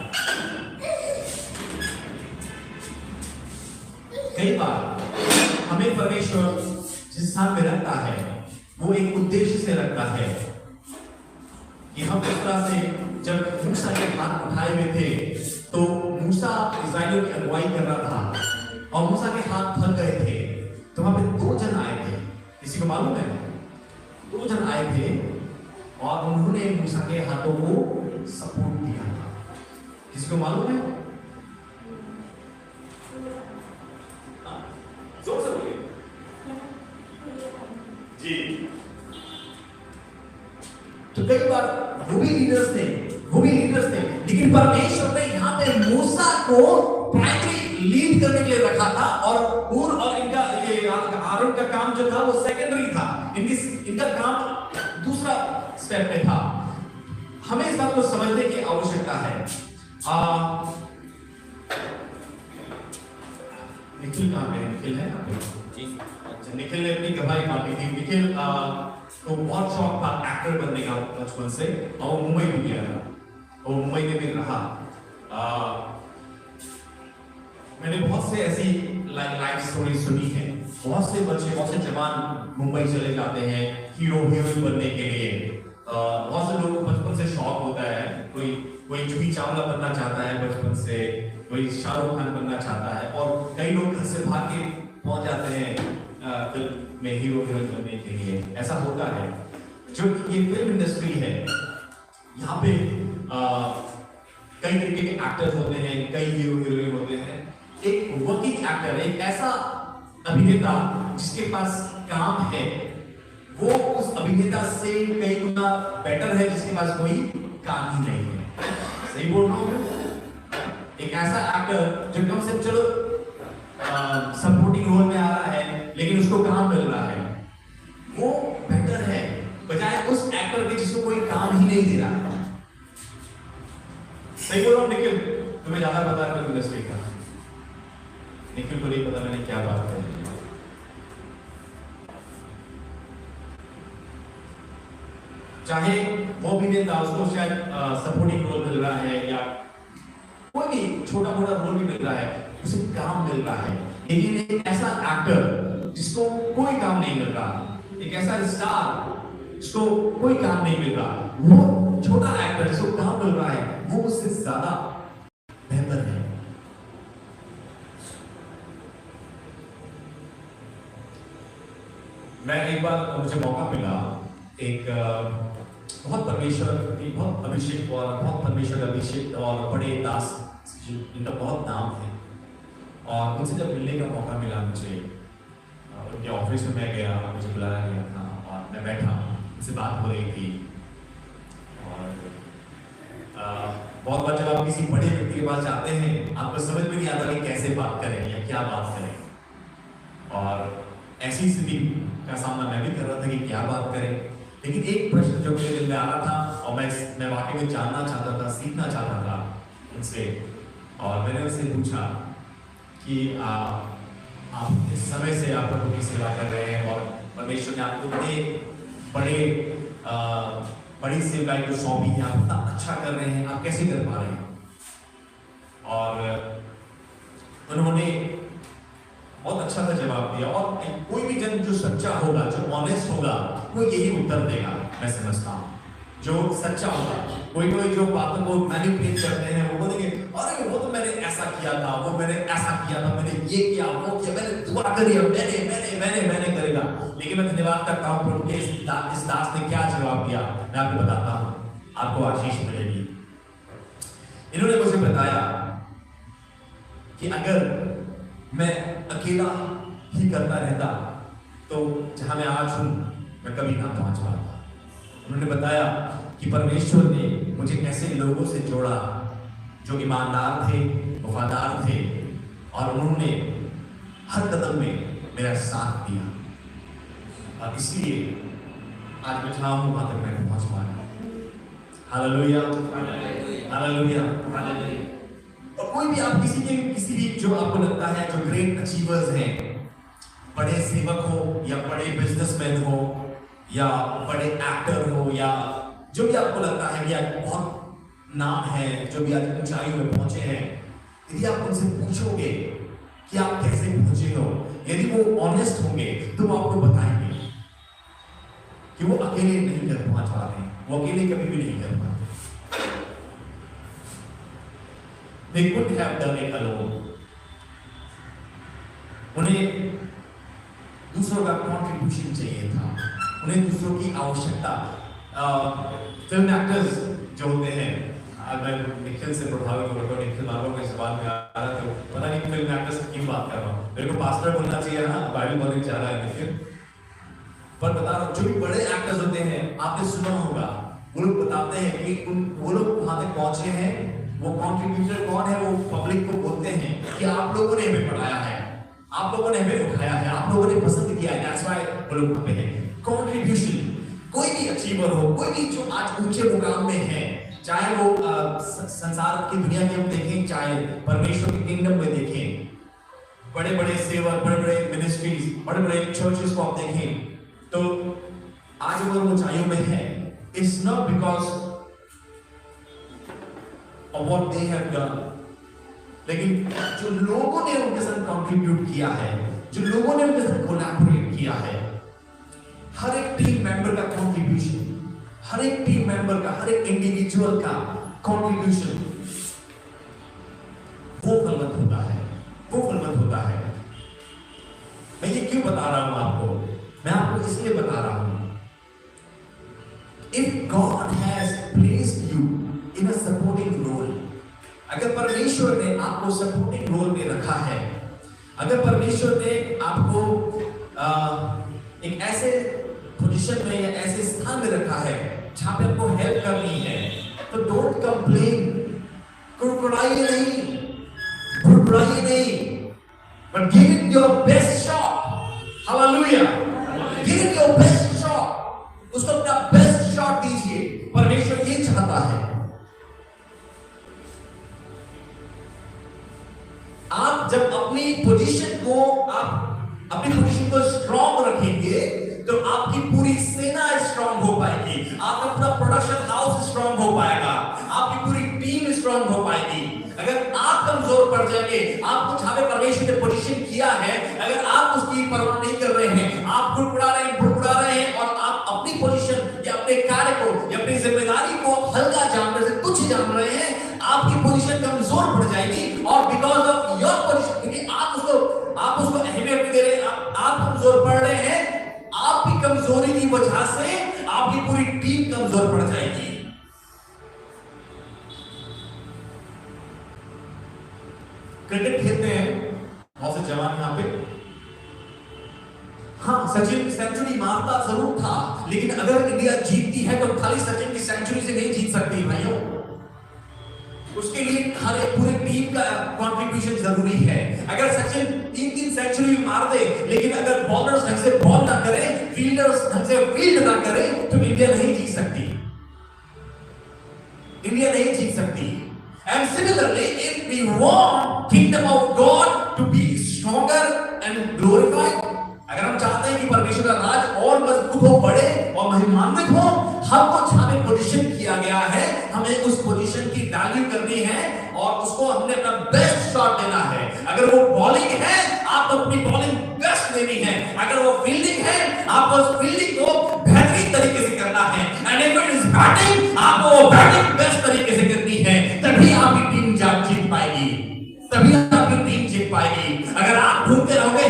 कई बार हमें परमेश्वर जिस स्थान में रखता है वो एक उद्देश्य से रखता है कि हम इस तरह से, जब मूसा के हाथ उठाए हुए थे तो मूसा इस्राएलियों की अगुवाई कर रहा था और मूसा के हाथ थक गए थे, तो वहां पे 2 जन आए थे। किसी को मालूम है? 2 जन आए थे और उन्होंने मूसा के हाथों को सपोर्ट दिया था। किसी को मालूम है? जोर से बोलिए जी। तो कई बार वो भी लीडर्स थे, लेकिन परमेश्वर ने यहाँ पे मूसा को प्राइमरी लीड करने के लिए रखा था और हूर और इनका ये आरोन का काम जो था वो सेकेंडरी था, इनका काम दूसरा स्टेप में था। हमें इस बात को समझने की आवश्यकता है। निखिल कहाँ पे? निखिल है जी, निखिल ने अपनी गवाही मांगी थी। निखिल को बहुत शौक था एक्टर बनने का बचपन से, और वो मुंबई भी गया था, वो मुंबई में भी रहा। मैंने बहुत से ऐसी लाइफ स्टोरी सुनी है। बहुत से बच्चे, बहुत से जवान मुंबई चले जाते हैं हीरो हीरोइन बनने के लिए। बहुत से लोगों को बचपन से शौक होता है, कोई जूही चावला बनना चाहता है बचपन से, कोई शाहरुख खान बनना चाहता है, और कई लोग घर से भाग के पहुंच जाते हैं फिल्म में हीरो हीरोइन बनने के लिए। ऐसा होता है। जो ये फिल्म इंडस्ट्री है, यहाँ पे कई तरीके के एक्टर्स होते हैं, कई हीरो हीरोइन होते हैं। एक वर्किंग एक्टर, एक ऐसा अभिनेता जिसके पास काम है, वो उस अभिनेता से कई गुना बेटर है जिसके पास कोई काम ही नहीं है। सही बोल रहा हूँ? एक ऐसा एक्टर जो कम से चलो सपोर्टिंग रोल में आ रहा है, लेकिन उसको काम मिल रहा है, वो बेटर है बजाय उस एक्टर के जिसको कोई काम ही नहीं दे रहा। सही बोल रहा हूँ निखिल? तुम्हें ज्यादा पता है इंडस्ट्री का। निखिल को नहीं पता मैंने क्या बात करी। चाहे वो भी देता, उसको शायद सपोर्टिंग रोल मिल रहा है, या कोई भी छोटा मोटा रोल भी मिल रहा है, उसे काम मिल रहा है। लेकिन एक ऐसा एक्टर जिसको कोई काम नहीं मिल रहा, एक ऐसा स्टार जिसको कोई काम नहीं मिल रहा, वो छोटा एक्टर जिसको काम मिल रहा है, वो उससे ज्यादा बेहतर है। मैं एक बार, मुझे मौका मिला, एक बहुत परमेश्वर, बहुत अभिषेक और बड़े दास जिनका बहुत नाम है, और उनसे जब मिलने का मौका मिला मुझे, उनके ऑफिस में मैं गया, मुझे बुलाया गया था, और मैं बैठा, उनसे बात हो रही थी। और बहुत बार जब आप किसी बड़े व्यक्ति के पास जाते हैं, आपको समझ में नहीं आता कि कैसे बात करें या क्या बात करें, और ऐसी स्थिति का सामना मैं भी कर रहा था कि क्या बात करें। लेकिन एक प्रश्न जो मेरे दिल में आ रहा था, और मैं वाकई में जानना चाहता था, सीखना चाहता था उनसे, और मैंने उनसे पूछा कि आप इस समय से आप प्रभु की सेवा कर रहे हैं, और परमेश्वर ने आपको बड़े बड़ी सेवा जो सौंपी है, आप इतना अच्छा कर रहे हैं, आप कैसे कर पा रहे हैं? और उन्होंने बहुत अच्छा सा जवाब दिया। और कोई भी जन जो सच्चा होगा, जो ऑनेस्ट होगा, वो यही उत्तर देगा, मैं समझता हूँ। जो सच्चा होगा, कोई जो बातों को मैनिपुलेट करते हैं, वो बोलेंगे अरे वो तो मैंने ऐसा किया था, वो मैंने ऐसा किया था, मैंने ये किया, वो किया, मैंने दुआ करी, मैंने करेगा। लेकिन मैं धन्यवाद करता हूँ प्रभु के इस दास ने क्या जवाब दिया, मैं आपको बताता हूँ, आपको आशीष मिलेगी। इन्होंने मुझे बताया कि अगर मैं अकेला ही करता रहता तो जहां मैं आज हूं, मैं कभी ना पहुंच पाता। उन्होंने बताया कि परमेश्वर ने मुझे ऐसे लोगों से जोड़ा जो ईमानदार थे, वफादार थे, और उन्होंने हर कदम में मेरा साथ दिया, और इसलिए आज मैं जहां हूं वहां तक मैं पहुंच पाया। Hallelujah, hallelujah, hallelujah. और कोई भी आप किसी भी जो आपको लगता है जो ग्रेट अचीवर्स हैं, बड़े सेवक हो या बड़े बिजनेसमैन हो या बड़े एक्टर हो, या जो भी आपको लगता है कि आज बहुत नाम है, जो भी आज ऊंचाइयों में पहुंचे हैं, यदि आप उनसे पूछोगे कि आप कैसे पहुंचे हो, यदि वो ऑनेस्ट होंगे तो वो आपको बताएंगे कि वो अकेले नहीं कर पहुंच पाते, वो अकेले कभी भी नहीं कर पाते। They could have done it alone. उन्हें दूसरों का कंट्रीब्यूशन चाहिए था, उन्हें दूसरों की आवश्यकता। फिल्म एक्टर्स जो होते हैं, मैं निखिल से प्रभावित हो रहा हूँ, निखिल बाबा को सवाल में आ रहा था, पता नहीं फिल्म एक्टर्स से क्यों बात कर रहा हूँ, मेरे को पास्टर बोलना चाहिए ना, बाइबल बोलने चाह रहा है निखिल, पर बता रहा हूँ जो भी बड़े एक्टर्स होते हैं, आपने सुना होगा, वो लोग बताते हैं कि वो लोग वहां तक पहुंचे हैं, वो कंट्रीब्यूटर कौन है, वो पब्लिक को बोलते हैं कि आप लोगों ने हमें पढ़ाया है, आप लोगों ने हमें उठाया है, आप लोगों ने पसंद किया है, दैट्स व्हाई वो लोग वहां पे हैं। कंट्रीब्यूशन, कोई भी अचीवर हो, कोई भी जो आज ऊंचे मुकाम में है, चाहे वो संसार की दुनिया में हम देखें, चाहे परमेश्वर के किंगडम में देखें, बड़े बड़े सेवक, बड़े बड़े मिनिस्ट्रीज, बड़े बड़े चर्चेस को आप देखें तो आज वो ऊंचाइयों में है, it's not because of what they have done, लेकिन जो लोगों ने उनके साथ कंट्रीब्यूट किया है, जो लोगों ने उनके साथ कोलैबोरेट किया है, हर एक टीम मेंबर का कंट्रीब्यूशन, हर एक टीम मेंबर का, हर एक इंडिविजुअल का कंट्रीब्यूशन वो फलवंत होता है, वो फलवंत होता है। मैं ये क्यों बता रहा हूं आपको? मैं आपको इसलिए बता रहा हूं, if God has placed you in a supporting role, अगर परमेश्वर ने आपको सपोर्टिंग रोल में रखा है, अगर परमेश्वर ने आपको एक ऐसे पोजीशन में या ऐसे स्थान में रखा है जहां पे आपको हेल्प करनी है, तो डोंट कंप्लेन, कुड़कुड़ाइए नहीं, कुड़कुड़ाइए नहीं, but give it your best shot. Hallelujah. Give it your best shot. उसको अपना बेस्ट शॉट दीजिए। परमेश्वर ये चाहता है। आप जब अपनी पोजीशन को स्ट्रॉन्ग रखेंगे तो आपकी पूरी सेना स्ट्रॉन्ग हो पाएगी, आपका पूरा प्रोडक्शन हाउस स्ट्रॉन्ग हो पाएगा, आपकी पूरी टीम स्ट्रॉन्ग हो पाएगी। अगर आप कमजोर पड़ जाएंगे, आपको जहां पे परमेश्वर ने पोजीशन किया है, अगर आप उसकी परवाह नहीं कर रहे हैं, आप बुड़बुड़ा रहे हैं और आप अपनी पोजीशन या अपने कार्य को या अपनी जिम्मेदारी को हल्का जान रहे हैं, कुछ जान रहे हैं, आपकी पोजीशन कमजोर पड़ जाएगी। और बिकॉज ऑफ योर पोजीशन, क्योंकि आप उसको अहमियत नहीं दे रहे, आप कमजोर पड़ रहे हैं, आपकी कमजोरी की वजह से आपकी पूरी टीम कमजोर पड़ जाएगी। क्रिकेट खेलते हैं बहुत से जवान यहाँ पे, हाँ सचिन सेंचुरी मारता जरूर था, लेकिन अगर इंडिया जीतती है तो खाली सचिन की सेंचुरी से नहीं जीत सकती भाइयों, उसके लिए हर एक पूरी टीम का कंट्रीब्यूशन जरूरी है। अगर सचिन 3 सेंचुरी मार दे, लेकिन अगर बॉलर्स ढंग से बॉल ना करें, फील्डर्स ढंग से फील्ड ना करें, तो इंडिया नहीं जीत सकती, इंडिया नहीं जीत सकती। And similarly, if we want kingdom of God to be stronger and glorified, अगर हम चाहते हैं कि परमेश्वर का राज और मजबूत हो, बड़े और महिमान्वित हो, हमको जहां पे पोजीशन किया गया है, हमें उस पोजीशन की वैल्यू करनी है और उसको हमने अपना बेस्ट शॉट देना है। अगर वो बॉलिंग है, आपको अपनी बॉलिंग बेस्ट देनी है, अगर वो फील्डिंग है, आपको उस फील्डिंग को बेहतरीन तरीके से करना है, and if it is batting, आपको वो बैटिंग बेस्ट तरीके से करनी है, तभी आपकी टीम जीत पाएगी, तभी आपकी टीम जीत पाएगी। अगर आप ढूंढते रहोगे,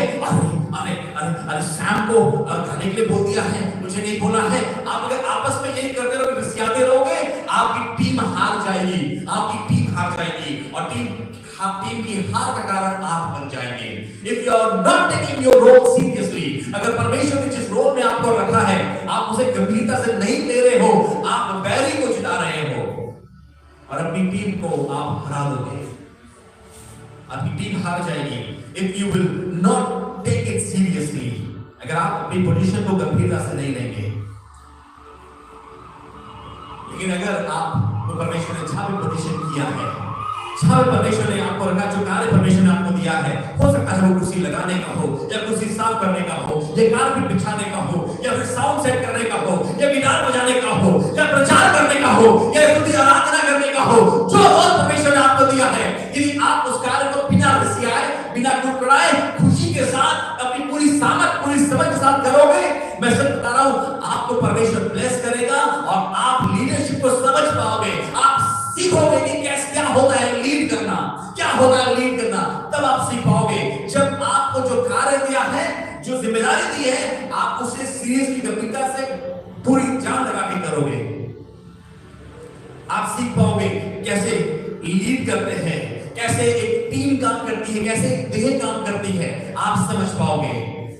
अरे सैम को खाने के लिए बोल दिया है, मुझे नहीं बोला है, आप अगर आपस में यही करते रहोगे, घिसियाते रहोगे, आपकी टीम हार जाएगी, आपकी टीम हार जाएगी और टीम की हार का कारण आप बन जाएंगे। If you are not taking your role seriously, अगर परमेश्वर ने जिस रोल में आपको रखा है, आप उसे गंभीरता से नहीं ले रहे हो, आप बैरी को जिता रहे हो और अपनी टीम को आप हरा दोगे, आपकी टीम हार जाएगी। If you will not take it seriously, अगर आप अपनी पोजीशन को गंभीरता से नहीं लेंगे, लेकिन अगर आप परमेश्वर ने जहां भी पोजीशन किया है, जहां परमेश्वर ने आपको रखा, जो कार्य परमेश्वर ने आपको दिया है, हो सकता है वो कुर्सी लगाने का हो, या कुर्सी साफ करने का हो, या कारपेट बिछाने का हो, या फिर साउंड सेट करने का हो, या गिटार बजाने का हो, या प्रचार करने का हो, या स्तुति आराधना करने का हो, जो परमेश्वर ने आपको दिया है, यदि आप उस कार्य को बिना रिसियाए, बिना कुड़कुड़ाए, खुशी के साथ, अपनी पूरी सामर्थ, पूरी समझ के साथ करोगे, मैं सच बता रहा हूं, आपको परमेश्वर ब्लेस करेगा और आप लीडरशिप को समझ पाओगे, आप सीखोगे कि कैसे क्या होता है लीड करना, क्या होता है लीड करना, तब आप सीख पाओगे। जब आपको जो कार्य दिया है, जो जिम्मेदारी दी है, आप उसे सीरियसली, गंभीरता से, पूरी जान लगा के करोगे, आप सीख पाओगे कैसे लीड करते हैं, कैसे एक टीम काम करती है, कैसे एक देह काम करती है, आप समझ पाओगे,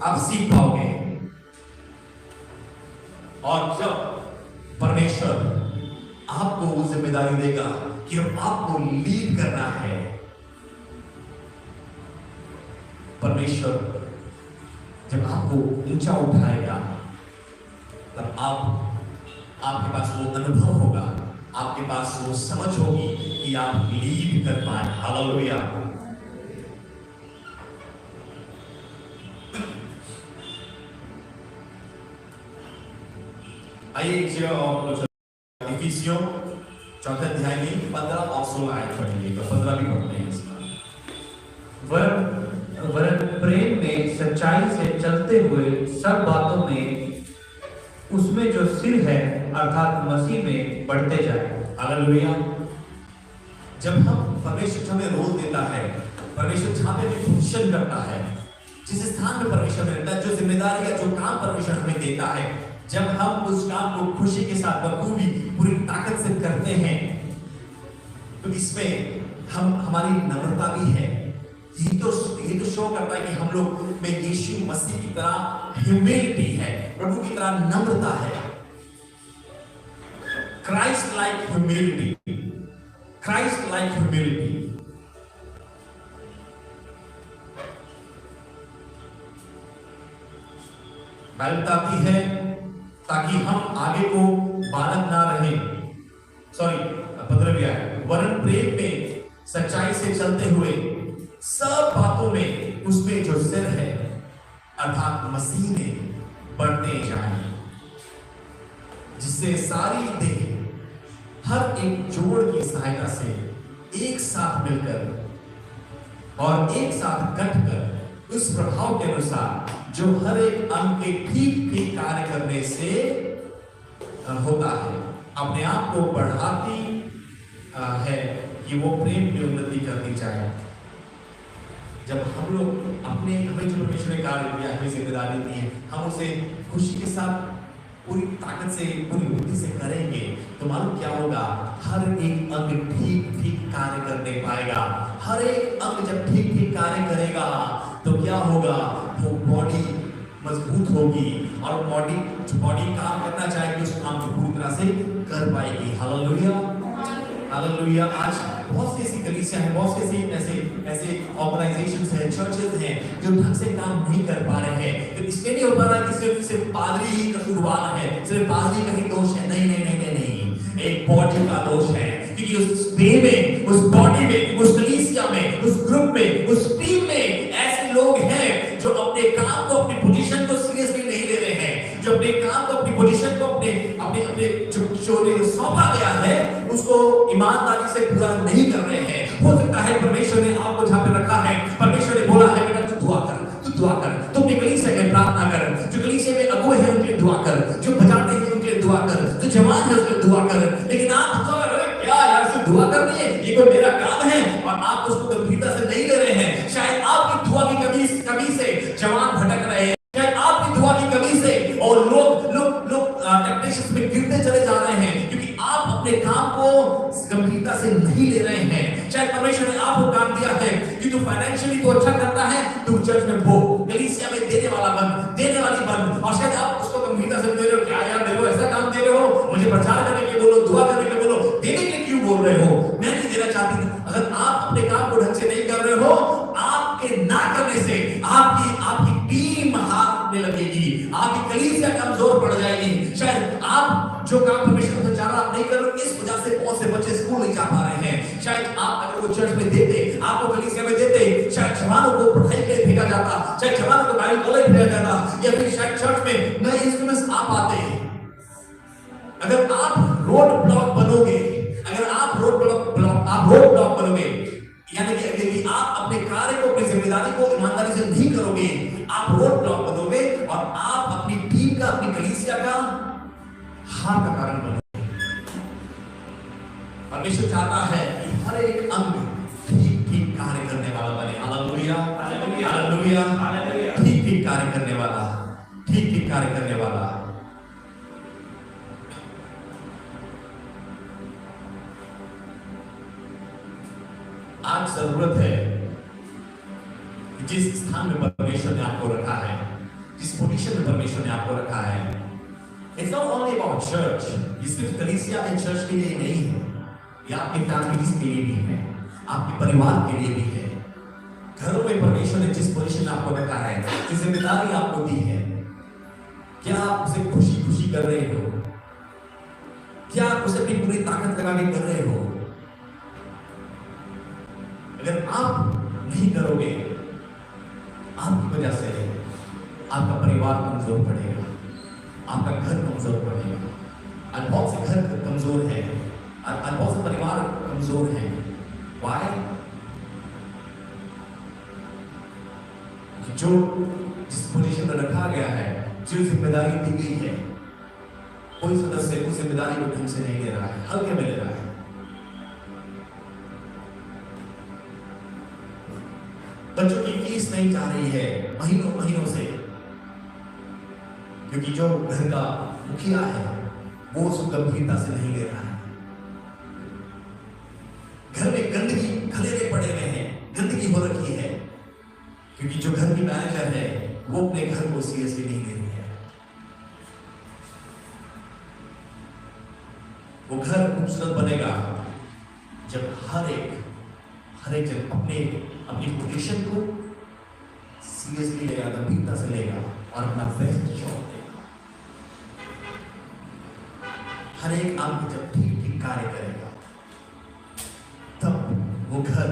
आप सीख पाओगे। और जब परमेश्वर आपको वो जिम्मेदारी देगा कि अब आपको लीड करना है, परमेश्वर जब आपको ऊंचा उठाएगा, तब आपके पास वो अनुभव होगा, आपके पास वो समझ होगी कि आप लीड कर पाए। हालेलुया। आइए एक जगह और लोग इफिसियों चौथे अध्याय में 15 और 16 आयत पढ़ेंगे, तो 15 भी पढ़ते हैं इसका। वरन प्रेम में सच्चाई से चलते हुए सब बातों में उसमें जो सिर है अर्थात मसीह में बढ़ते जाए। हालेलुया। जब हम परमेश्वर हमें रोल देता है, परमेश्वर जहाँ पे भी फंक्शन करता है, जिस स्थान में परमेश्वर रहता है, जो जिम्मेदारी या जो काम परमेश्वर हमें देता है, जब हम उस काम को खुशी के साथ बखूबी पूरी ताकत से करते हैं, तो इसमें हमारी नम्रता भी है। ये तो शो करता है कि हम लोग में यीशु मसीह की तरह ह्यूमिलिटी है, प्रभु की तरह नम्रता है। Christ like humility, Christ like humility. Bible बताती है ताकि हम आगे को बालक ना रहे। 15 वरन प्रेम में सच्चाई से चलते हुए सब बातों में उसमें जो सिर है अर्थात मसीह में बढ़ते जाएं, जिससे सारी देह हर एक जोड़ की सहायता से एक साथ मिलकर और एक साथ गठकर उस प्रभाव के अनुसार जो हर एक अंग के ठीक ठीक कार्य करने से होता है, अपने आप को बढ़ाती है कि वो प्रेम की उन्नति करनी चाहिए। जब हम लोग हमें जो परमेश्वर ने कार्य दिया, हमें जिम्मेदारी दी है, हम उसे खुशी के साथ पूरी ताकत से पूरी बुद्धि से करेंगे, तो मालूम क्या होगा, हर एक अंग ठीक ठीक कार्य करने पाएगा। हर एक अंग जब ठीक ठीक कार्य करेगा तो क्या होगा, वो बॉडी मजबूत होगी और बॉडी काम करना चाहेगी, उस काम को पूरी तरह से कर पाएगी। Hallelujah, hallelujah. आज बहुत सी ऐसी कलीसियां हैं, बहुत सी ऐसे ऑर्गेनाइजेशंस हैं, चर्चेस हैं जो ढंग से काम नहीं कर पा रहे हैं। तो इसलिए नहीं हो पा रहा कि सिर्फ पादरी ही कसूरवार है, सिर्फ पादरी का ही दोष है। नहीं, एक बॉडी का दोष है, क्योंकि उस देह में, उस बॉडी में, उस कलीसिया में, उस ग्रुप में, उस टीम में ऐसे लोग हैं जो अपने काम को, अपनी पोजीशन को सीरियसली नहीं ले रहे हैं, जो अपने काम को, अपनी पोजीशन को, अपने जो सौंपा गया है उसको ईमानदारी से पूरा नहीं कर रहे हैं। हो सकता है परमेश्वर ने आपको जहां पे रखा है, परमेश्वर ने बोला है बेटा तू दुआ कर, तुम अपनी कलीसिया में प्रार्थना कर, जो कलीसिया में अगुवे हैं उनके लिए दुआ कर, जो बजाते हैं उनके लिए दुआ कर, जो जवान है उसके लिए दुआ कर। लेकिन आप क्या यार सिर्फ दुआ करनी है, ये कोई मेरा काम है, और आप उसको गंभीरता से नहीं ले रहे हैं। शायद आपकी दुआ की कमी से जवान भटक रहे हैं, शायद आपकी दुआ की कमी से और लोग टेम्पटेशंस में गिरते चले जा रहे हैं, क्योंकि आप अपने काम को गंभीरता से नहीं ले रहे हैं। शायद परमेश्वर ने आपको काम दिया है कि तू फाइनेंशियली तो अच्छा करता है, तू चर्च में वो कलीसिया में देने वाली बन, और शायद आप उसको गंभीरता से दे रहे हो। क्या यार देखो ऐसा काम दे रहे हो, मुझे प्रचार करने के लिए बोलो, दुआ करने के लिए बोलो, देने के लिए क्यों बोल रहे हो? मैं नहीं देना चाहती। अगर आप अपने काम को ढंग से नहीं कर रहे हो, आपके ना करने से आपकी टीम हाथ में लगेगी, आपकी कलीसिया कमजोर पड़ जाएगी। शायद आप जो काम परमेश्वर से चाह रहा आप नहीं कर रहे, इस वजह से बहुत से बच्चे स्कूल नहीं जा पा रहे हैं। शायद आप अगर वो चर्च में देते, आपको कलीसिया में देते, शायद जवानों को पढ़ाई के लिए भेजा जाता, शायद जवानों को बाइबल कॉलेज भेजा जाता, या फिर शायद चर्च में नए इंस्ट्रूमेंट्स आ पाते। अगर आप रोड ब्लॉक बनोगे, यानी कि यदि आप अपने कार्य को, अपनी जिम्मेदारी को ईमानदारी से नहीं करोगे, आप रोड ब्लॉक बनोगे और आप अपनी टीम का, अपनी कलीसिया का हार का कारण बनोगे। परमेश्वर चाहता है कि हर एक अंग ठीक ठीक कार्य करने वाला बने। Hallelujah, hallelujah, hallelujah. ठीक ठीक कार्य करने वाला, ठीक ठीक कार्य करने वाला। आज जरूरत है जिस स्थान में परमेश्वर ने आपको रखा है, जिस पोजीशन में परमेश्वर ने आपको रखा है, it's not only about church. ये सिर्फ कलीसिया में चर्च के लिए नहीं है, ये आपके फैमिलीज के लिए भी है, आपके परिवार के लिए भी है। घरों में परमेश्वर ने जिस पोजीशन में आपको रखा है, जिस जिम्मेदारी आपको दी है, क्या आप उसे खुशी खुशी कर रहे हो? क्या आप उसे अपनी पूरी ताकत लगा के कर रहे हो? अगर आप नहीं करोगे, आपकी वजह से आपका परिवार कमजोर पड़ेगा, आपका घर कमजोर पड़ेगा, आज बहुत से घर कमजोर हैं, आज बहुत से परिवार कमजोर हैं। Why? जो जिस पोजीशन में रखा गया है, जो जिम्मेदारी दी गई है, कोई सदस्य उस जिम्मेदारी को ढंग से नहीं ले रहा है, हल्के में ले रहा है। बच्चों की फीस नहीं जा रही है महीनों महीनों से, क्योंकि जो घर का मुखिया है वो उसको गंभीरता से नहीं ले रहा है। घर में गंदगी खलेरे पड़े हुए हैं, गंदगी हो रखी है, क्योंकि जो घर की मैनेजर है वो अपने घर को सीरियसली नहीं ले रही है। वो घर खूबसूरत बनेगा जब हर एक जन अपनी पोजीशन को सीरियसली लेगा, गंभीरता से लेगा और अपना बेस्ट शॉट देगा। हर एक अंग जब ठीक कार्य करेगा तब वो घर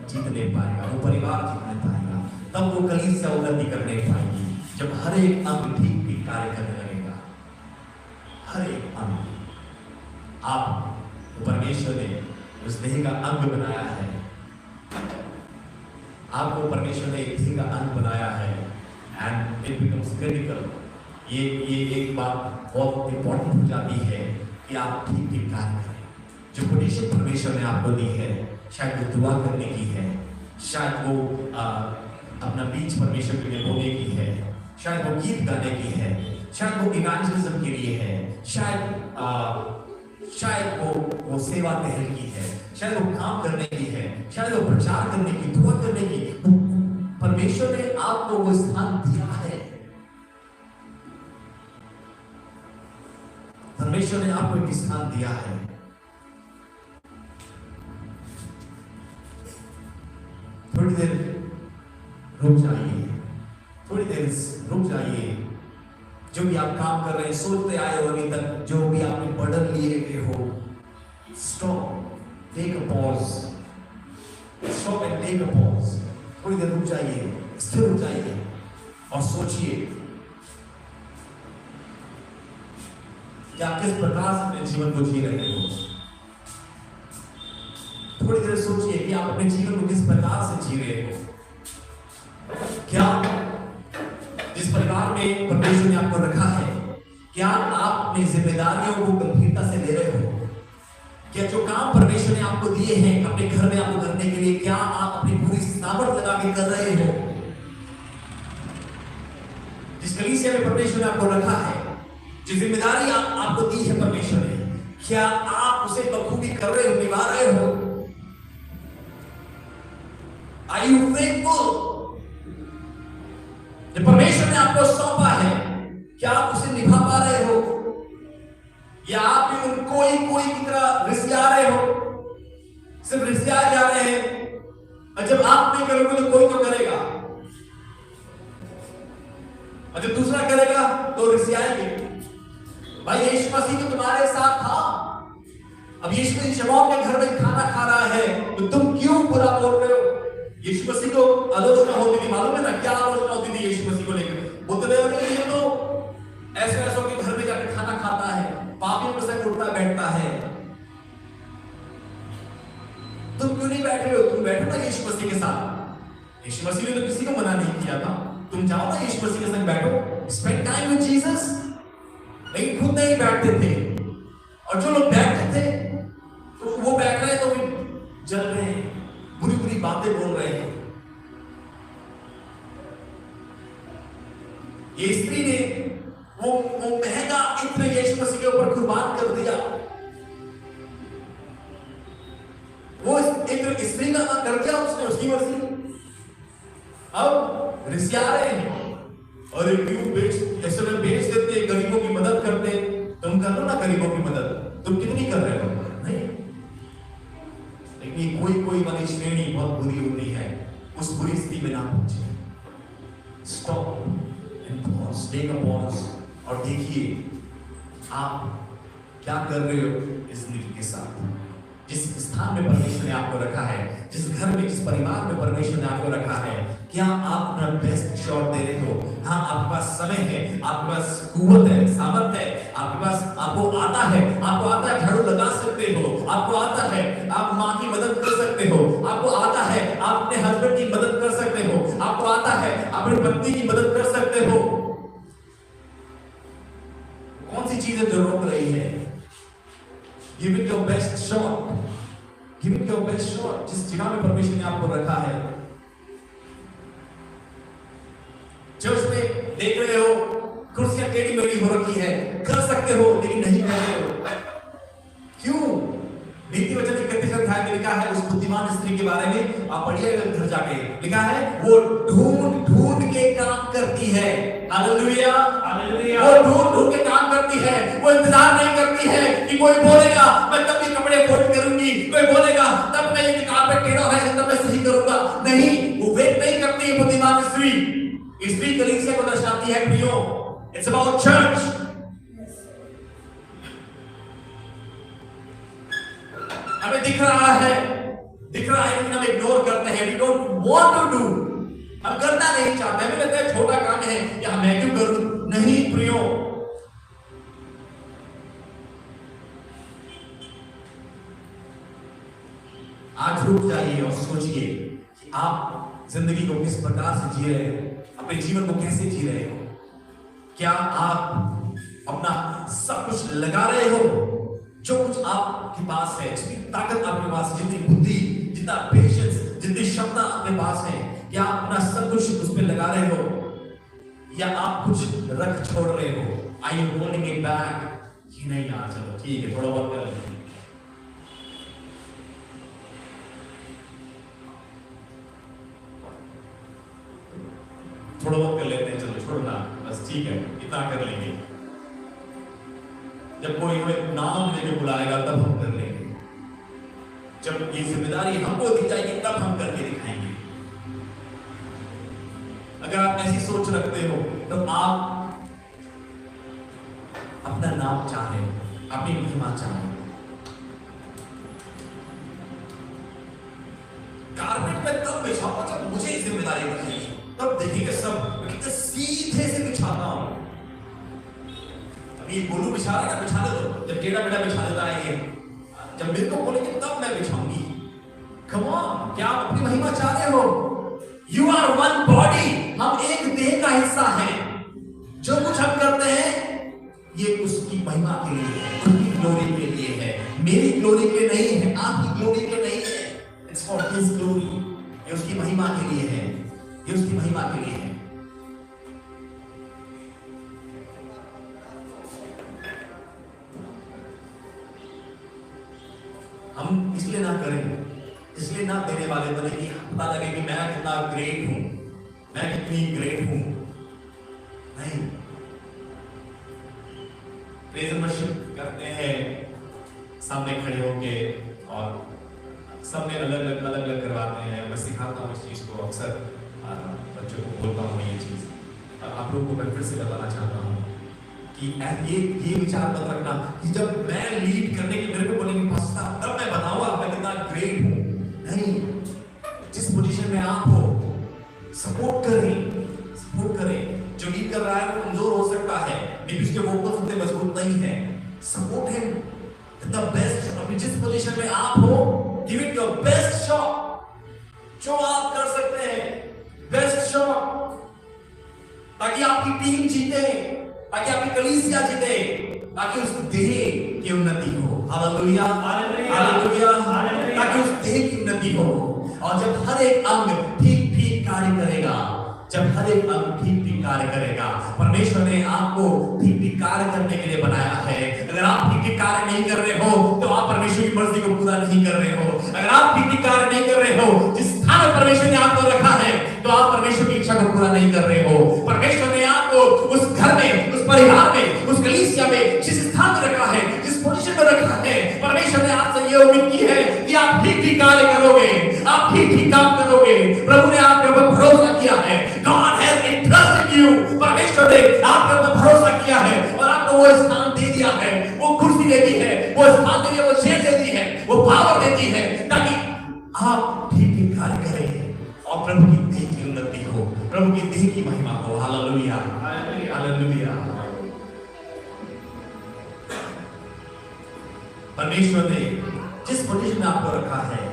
जीतने पाएगा, वो परिवार जीतने पाएगा, तब वो कलीसिया उन्नति करने पाएगी। जब हर एक अंग ठीक कार्य करने लगेगा, हर एक अंग। आप परमेश्वर ने उस देह का अंग बनाया है, आपको परमेश्वर ने एक देह का अंग बनाया है, एंड इट बिकम्स क्रिटिकल। ये एक बात बहुत इंपॉर्टेंट हो जाती है कि आप ठीक कार्य करें। जो पोजीशन परमेश्वर ने आपको दी है, शायद वो दुआ करने की है, शायद वो अपना बीच परमेश्वर के लिए बोलने की है, शायद वो गीत गाने की है, शायद वो इवेंजलिज्म के लिए है, शायद वो सेवा टहल की है, शायद वो काम करने की है, शायद वो प्रचार करने की, दुआ करने की। परमेश्वर ने आपको वो स्थान दिया है, परमेश्वर ने आपको एक स्थान दिया है। थोड़ी देर रुक जाइए, थोड़ी देर रुक जाइए। जो भी आप काम कर रहे हैं, सोचते आए हो अभी तक, जो भी आपने बर्डन लिए हुए हो, stop, take a pause, stop and take a pause. थोड़ी देर रुक जाइए, स्थिर हो जाइए और सोचिए कि आप किस प्रकार से अपने जीवन को जी रहे हो। थोड़ी देर सोचिए कि आप अपने जीवन को किस प्रकार से जी रहे हो। क्या जिस परिवार में परमेश्वर ने आपको रखा है, क्या आप अपनी जिम्मेदारियों को गंभीरता से ले रहे हो? क्या जो काम परमेश्वर ने आपको दिए हैं अपने घर में आपको करने के लिए, क्या आप अपनी पूरी सामर्थ लगा के कर रहे हो? जिस कलीसिया में परमेश्वर ने आपको रखा है, जो जिम्मेदारी आपको दी है परमेश्वर ने, क्या आप उसे बखूबी कर रहे हो, निभा रहे हो? Are you faithful? जो परमेश्वर ने आपको सौंपा है, क्या आप उसे निभा पा रहे हो, या आप भी उन कोई की तरह रिसिया रहे हो, सिर्फ रिसिया जा रहे हैं, और जब आप नहीं करोगे तो कोई तो करेगा, और जब दूसरा करेगा तो रिसियाएंगे। भाई यीशु मसीह तो तुम्हारे साथ था, अब यीशु ने शमौन के घर में खाना खा रहा है तो तुम क्यों बुरा बोल रहे हो? यीशु मसीह को आलोचना होती थी, मालूम है ना क्या आलोचना होती थी यीशु मसीह को लेकर? बोलते रहे ये तो ऐसे ऐसों के घर में जाकर खाना खाता है, पापियों के संग उठता बैठता है। तुम क्यों नहीं बैठ रहे हो? तुम बैठो ना यीशु मसीह के साथ। यीशु मसीह ने तो किसी को मना नहीं किया था, तुम जाओ ना यीशु मसीह के संग बैठो, स्पेंड टाइम विद जीसस। लेकिन खुद नहीं बैठते थे, और जो लोग बैठते थे तो वो बैठ रहे तो जल रहे हैं, बुरी बुरी बातें बोल रहे हैं। ये स्त्री ने वो महंगा इत्र यीशु मसीह के ऊपर कुर्बान कर दिया। वो इत्र स्त्री का कर दिया उसने, उसकी मर्जी। अब रिसिया रहे हैं और ऐसे में बेच देते, गरीबों की मदद करते। तुम कर लो ना गरीबों की मदद, तुम कितनी कर रहे हो? नहीं। लेकिन कोई वाली श्रेणी बहुत बुरी होती है, उस बुरी स्थिति में ना पहुंचे। Stop and pause, take a pause और देखिए आप क्या कर रहे हो इस नीति के साथ। जिस स्थान में परमेश्वर ने आपको रखा है, जिस घर में, जिस परिवार में परमेश्वर ने आपको रखा है, क्या आप अपना बेस्ट शॉट दे रहे हो? हाँ, आपके पास समय है, आपके पास कुवत है, सामर्थ है, आपके पास, आपको आता है झाड़ू लगा सकते हो, आपको आता है आप माँ की मदद कर सकते हो, आपको आता है आप अपने हस्बैंड की मदद कर सकते हो, आपको आता है अपनी पत्नी की मदद कर सकते हो। कौन सी चीजें जो रोक रही है? Give it your best shot. Give it your best shot. जिस जगह में परमेश्वर ने आपको रखा है, चर्च में देख रहे हो कुर्सियां टेढ़ी मेढ़ी हो रखी है, कर सकते हो लेकिन नहीं कर रहे हो। क्यों? नीति वचन 31 अध्याय में लिखा है, उस बुद्धिमान स्त्री के बारे में आप पढ़िएगा घर जाके, लिखा है वो ढूंढ ढूंढ के काम करती है। Hallelujah, hallelujah. वो ढूंढ ढूंढ के काम करती है, वो इंतजार नहीं करती है कि कोई बोलेगा मैं तब ये कपड़े फोल्ड करूंगी, कोई बोलेगा तब मैं ये कारपेट टेढ़ा है तब मैं सही करूंगा। नहीं, वो वेट नहीं करती है बुद्धिमान स्त्री। स्त्री कलीसिया को दर्शाती है प्रियो। It's about church. हमें दिख रहा है लेकिन हम इग्नोर करते हैं। We don't want to do, हम करना नहीं चाहते। हमें लगता है छोटा काम है या मैं क्यों करूं। नहीं प्रियो, आज रुक जाइए और सोचिए कि आप जिंदगी को किस प्रकार से जी रहे हो, अपने जीवन को कैसे जी रहे हो। क्या आप अपना सब कुछ लगा रहे हो, जो कुछ आपके पास है, जितनी ताकत आपके पास है, जितनी बुद्धि, जितना पेशेंस, जितनी क्षमता आपके पास है, क्या आप अपना सब कुछ उस पर लगा रहे हो या आप कुछ रख छोड़ रहे हो? Are you holding it back? कि नहीं यार चलो ठीक है थोड़ा बहुत कर लेंगे, थोड़ा बहुत कर लेते हैं, चलो छोड़ना बस ठीक है इतना कर लेंगे। जब कोई हमें नाम लेके बुलाएगा तब हम कर लेंगे, जब ये जिम्मेदारी हमको दी जाएगी तब हम करके दिखाएंगे। अगर आप ऐसी सोच रखते हो तो आप अपना नाम चाहे, अपनी महिमा चाहे। कारपेट में तब बिछाऊंगा जब मुझे जिम्मेदारी दी जाएगी, तब देखिएगा सब कितने सीधे से बिछाता हूं। अभी गोलू बिछा रहा है, बिछा दे दो, जब टेढ़ा मेढ़ा बिछा देता है ये, जब मेरे को बोलेंगे तब मैं बिछाऊंगी। Come on, क्या आप अपनी महिमा चाह रहे हो? You are one body, हम एक देह का हिस्सा हैं। जो कुछ हम करते हैं ये उसकी महिमा के लिए है, उसकी ग्लोरी के लिए है, मेरी ग्लोरी के नहीं है, आपकी ग्लोरी के नहीं है। It's for His glory, ये उसकी महिमा के लिए है, ये उसकी महिमा के लिए है। हम इसलिए ना करें, इसलिए ना देने वाले बने कि पता लगे कि मैं कितना ग्रेट हूं, मैं कितनी ग्रेट हूं। नहीं, प्रेज एंड वर्शिप करते हैं सामने खड़े होके और सबने अलग अलग करवाते हैं। मैं सिखाता हूँ इस चीज को, अक्सर बच्चों को बोलता हूँ ये चीज, और आप लोगों को मैं फिर से बताना चाहता हूँ कि ये विचार मत रखना कि जब मैं लीड करने के मेरे को बोलेंगे पास्ता तब मैं बताऊंगा मैं कितना ग्रेट हूं। नहीं, जिस पोजीशन में आप हो सपोर्ट करें। जो लीड कर रहा है वो कमजोर हो सकता है, लेकिन उसके वोकल्स उतने मजबूत नहीं है। Support him the best. अपनी जिस पोजीशन में आप हो, give it your best shot. जो आप कर सकते हैं बेस्ट शॉट, ताकि आपकी टीम जीते, ताकि आपकी कलीसिया जीते, ताकि उस देह की उन्नति हो। हालेलुया, हालेलुया, ताकि उस देह की उन्नति हो। और जब हर एक अंग ठीक ठीक कार्य करेगा, जब हर एक अंग ठीक ठीक कार्य करेगा, परमेश्वर ने आपको ठीक ठीक कार्य करने के लिए बनाया है। अगर आप ठीक ठीक कार्य नहीं कर रहे हो तो आप परमेश्वर की मर्जी को पूरा नहीं कर रहे हो। अगर आप ठीक ठीक कार्य नहीं कर रहे हो, जिस स्थान पर परमेश्वर ने आपको रखा है, तो आप परमेश्वर की इच्छा को पूरा नहीं कर रहे हो। परमेश्वर ने आपको उस घर में, उस परिवार में, उस कलीसिया में जिस स्थान में रखा है, जिस पोजीशन में रखा है, परमेश्वर ने आपसे ये उम्मीद की है कि आप ठीक ठीक कार्य करोगे, आप ठीक ठीक काम करोगे। प्रभु ने आपके ऊपर भरोसा किया है। God has entrusted you, परमेश्वर ने आपके ऊपर भरोसा किया है और आपको वो स्थान दे दिया है, वो कुर्सी दे दी है, वो स्थान दे दिया, वो चेयर दे दी है, वो पावर दे हो। Hallelujah, hallelujah. परमेश्वर ने जिस पोजीशन में आपको रखा है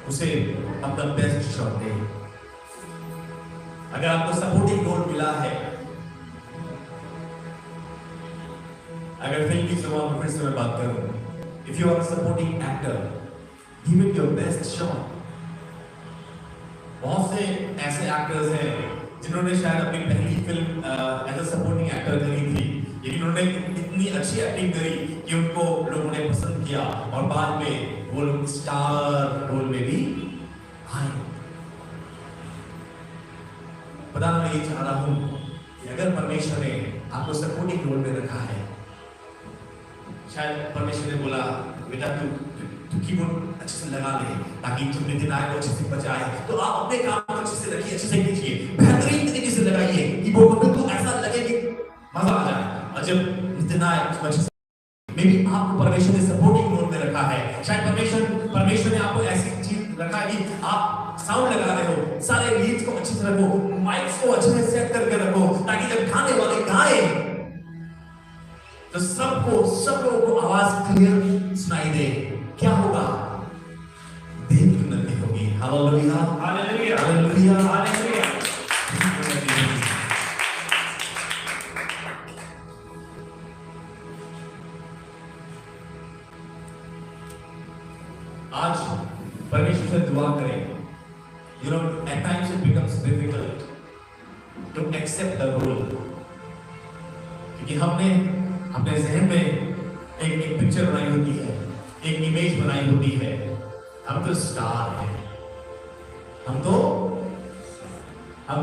उसे अपना बेस्ट शॉट दे। अगर आपको सपोर्टिंग रोल मिला है, अगर फिल्म की जुबान में फिर से मैं बात करूं, if you are supporting actor, give it your best shot. बहुत से ऐसे एक्टर्स हैं जिन्होंने शायद अपनी पहली film as a supporting actor करी थी, लेकिन उन्होंने इतनी अच्छी एक्टिंग करी कि उनको लोगों ने पसंद किया और बाद में वो लोग स्टार रोल में भी आए। पता मैं ये चाह रहा हूं कि अगर परमेश्वर ने आपको सपोर्टिंग रोल में रखा है, शायद परमेश्वर ने बोला बेटा तू कीबोर्ड अच्छे से लगा ले ताकि जब नितिन आए वो अच्छे से बजाए, तो आप अपने काम को अच्छे से रखिए, अच्छे से कीजिए, बेहतरीन तरीके से लगाइए कीबोर्ड को, तो ऐसा लगे कि मजा आ जाए। और जब नितिन आए उसको अच्छे से, मे बी आपको परमेश्वर ने सपोर्टिंग रोल में रखा है। शायद परमेश्वर ने आपको ऐसी चीज रखा है कि आप साउंड लगा रहे हो, सारे लीड्स को अच्छे से रखो, माइक्स को अच्छे से सेट करके रखो, ताकि जब गाने वाले गाए तो सब लोगों को आवाज क्लियर सुनाई दे। क्या होगा? देव की उन्नति होगी। Hallelujah, hallelujah, hallelujah, hallelujah. आज परमेश्वर से दुआ करें। You know, at times it becomes difficult to accept the role, क्योंकि हमने अपने जहन में एक पिक्चर बनाई होती है, एक इमेज बनाई होती है। हम तो स्टार हैं, हम तो हम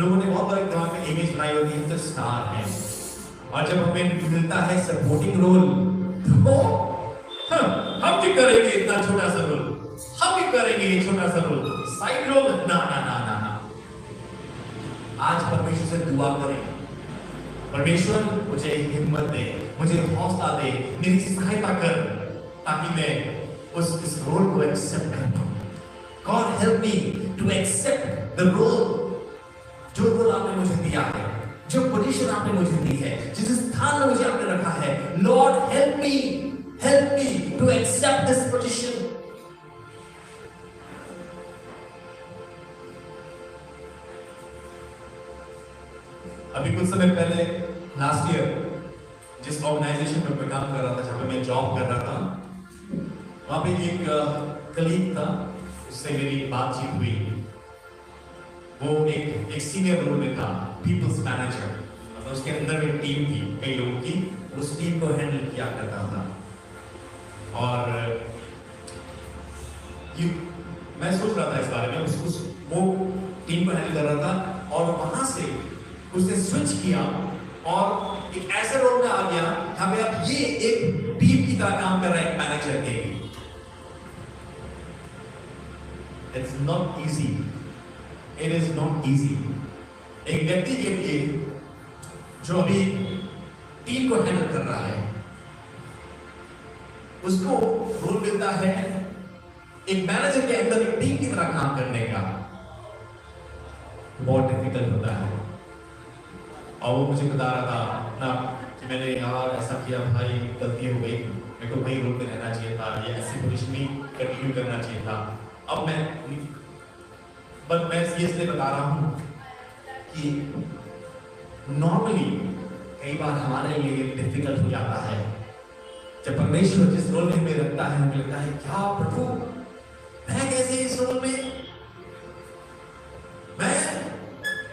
लोगों ने बहुत बड़ा दिमाग में इमेज बनाई होती है, हम तो स्टार हैं। और जब हमें मिलता है सपोर्टिंग रोल, तो हम भी करेंगे इतना छोटा सा रोल, हम भी करेंगे ये छोटा सा रोल, साइड रोल, ना ना ना ना ना। आज परमेश्वर से दुआ करें, परमेश्वर मुझे हिम्मत दे, मुझे हौसला दे, मेरी सहायता कर, ताकि मैं इस रोल को एक्सेप्ट कर पाऊं। God help me to accept the role, जो रोल आपने मुझे दिया है, जो पोजीशन आपने मुझे दी है, जिस स्थान में मुझे आपने रखा है। Lord help me to accept this position. अभी कुछ समय पहले लास्ट ईयर जिस ऑर्गेनाइजेशन में मैं काम कर रहा था, जहाँ पे मैं जॉब कर रहा था, वहाँ पे एक कलीग था, उससे मेरी बातचीत हुई। वो एक सीनियर रोल में था, पीपल्स मैनेजर, मतलब उसके अंदर में टीम थी कई लोगों की, उस टीम को हैंडल किया करता था। और मैं सोच रहा था इस बारे में, वो टीम को हैंडल कर रहा था, और वहां से उसने स्विच किया और एक ऐसे रोल में आ गया जहां पे अब ये एक टीम की तरह काम कर रहा है, एक मैनेजर के। It's not easy. It is not easy. एक व्यक्ति के लिए जो अभी टीम को हैंडल कर रहा है, उसको रोल मिलता है एक मैनेजर के अंदर एक टीम की तरह काम करने का, बहुत डिफिकल्ट होता है। और वो मुझे बता रहा था ना कि मैंने यार ऐसा किया भाई, गलती हो गई, मेरे को वही रोल पे रहना चाहिए था, ये ऐसी पोजीशन में कंटिन्यू करना चाहिए था। अब मैं ये इसलिए बता रहा हूँ कि नॉर्मली कई बार हमारे लिए डिफिकल्ट हो जाता है जब परमेश्वर जिस रोल में हमें रखता है, हमें लगता है क्या प्रभु मैं कैसे इस रोल में, मैं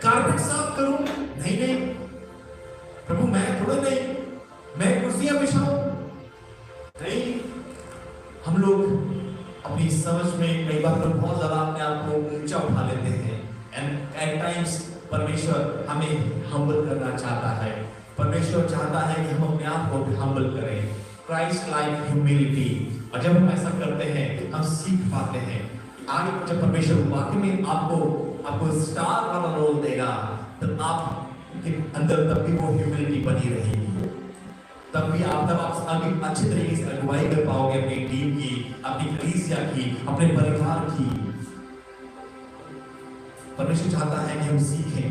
कारपेट साफ करूं? नहीं प्रभु, मैं थोड़ा नहीं, मैं कुर्सियां बिछाऊं? नहीं। हम लोग अपनी समझ में कई बार तो बहुत ज्यादा अपने आप को ऊंचा उठा लेते हैं, एंड एट टाइम्स परमेश्वर हमें हम्बल करना चाहता है। परमेश्वर चाहता है कि हम अपने आप को हम्बल करें, क्राइस्ट लाइक ह्यूमिलिटी। और जब हम ऐसा करते हैं, हम सीख पाते हैं। आगे जब परमेश्वर वाकई में आपको स्टार वाला रोल देगा, तब आप के अंदर तब भी वो ह्यूमिलिटी बनी रहेगी, तब आप अभी अच्छे तरीके से अगुवाई कर पाओगे अपनी टीम की, अपनी कलीसिया की, अपने परिवार की। परमेश्वर चाहता है कि हम सीखें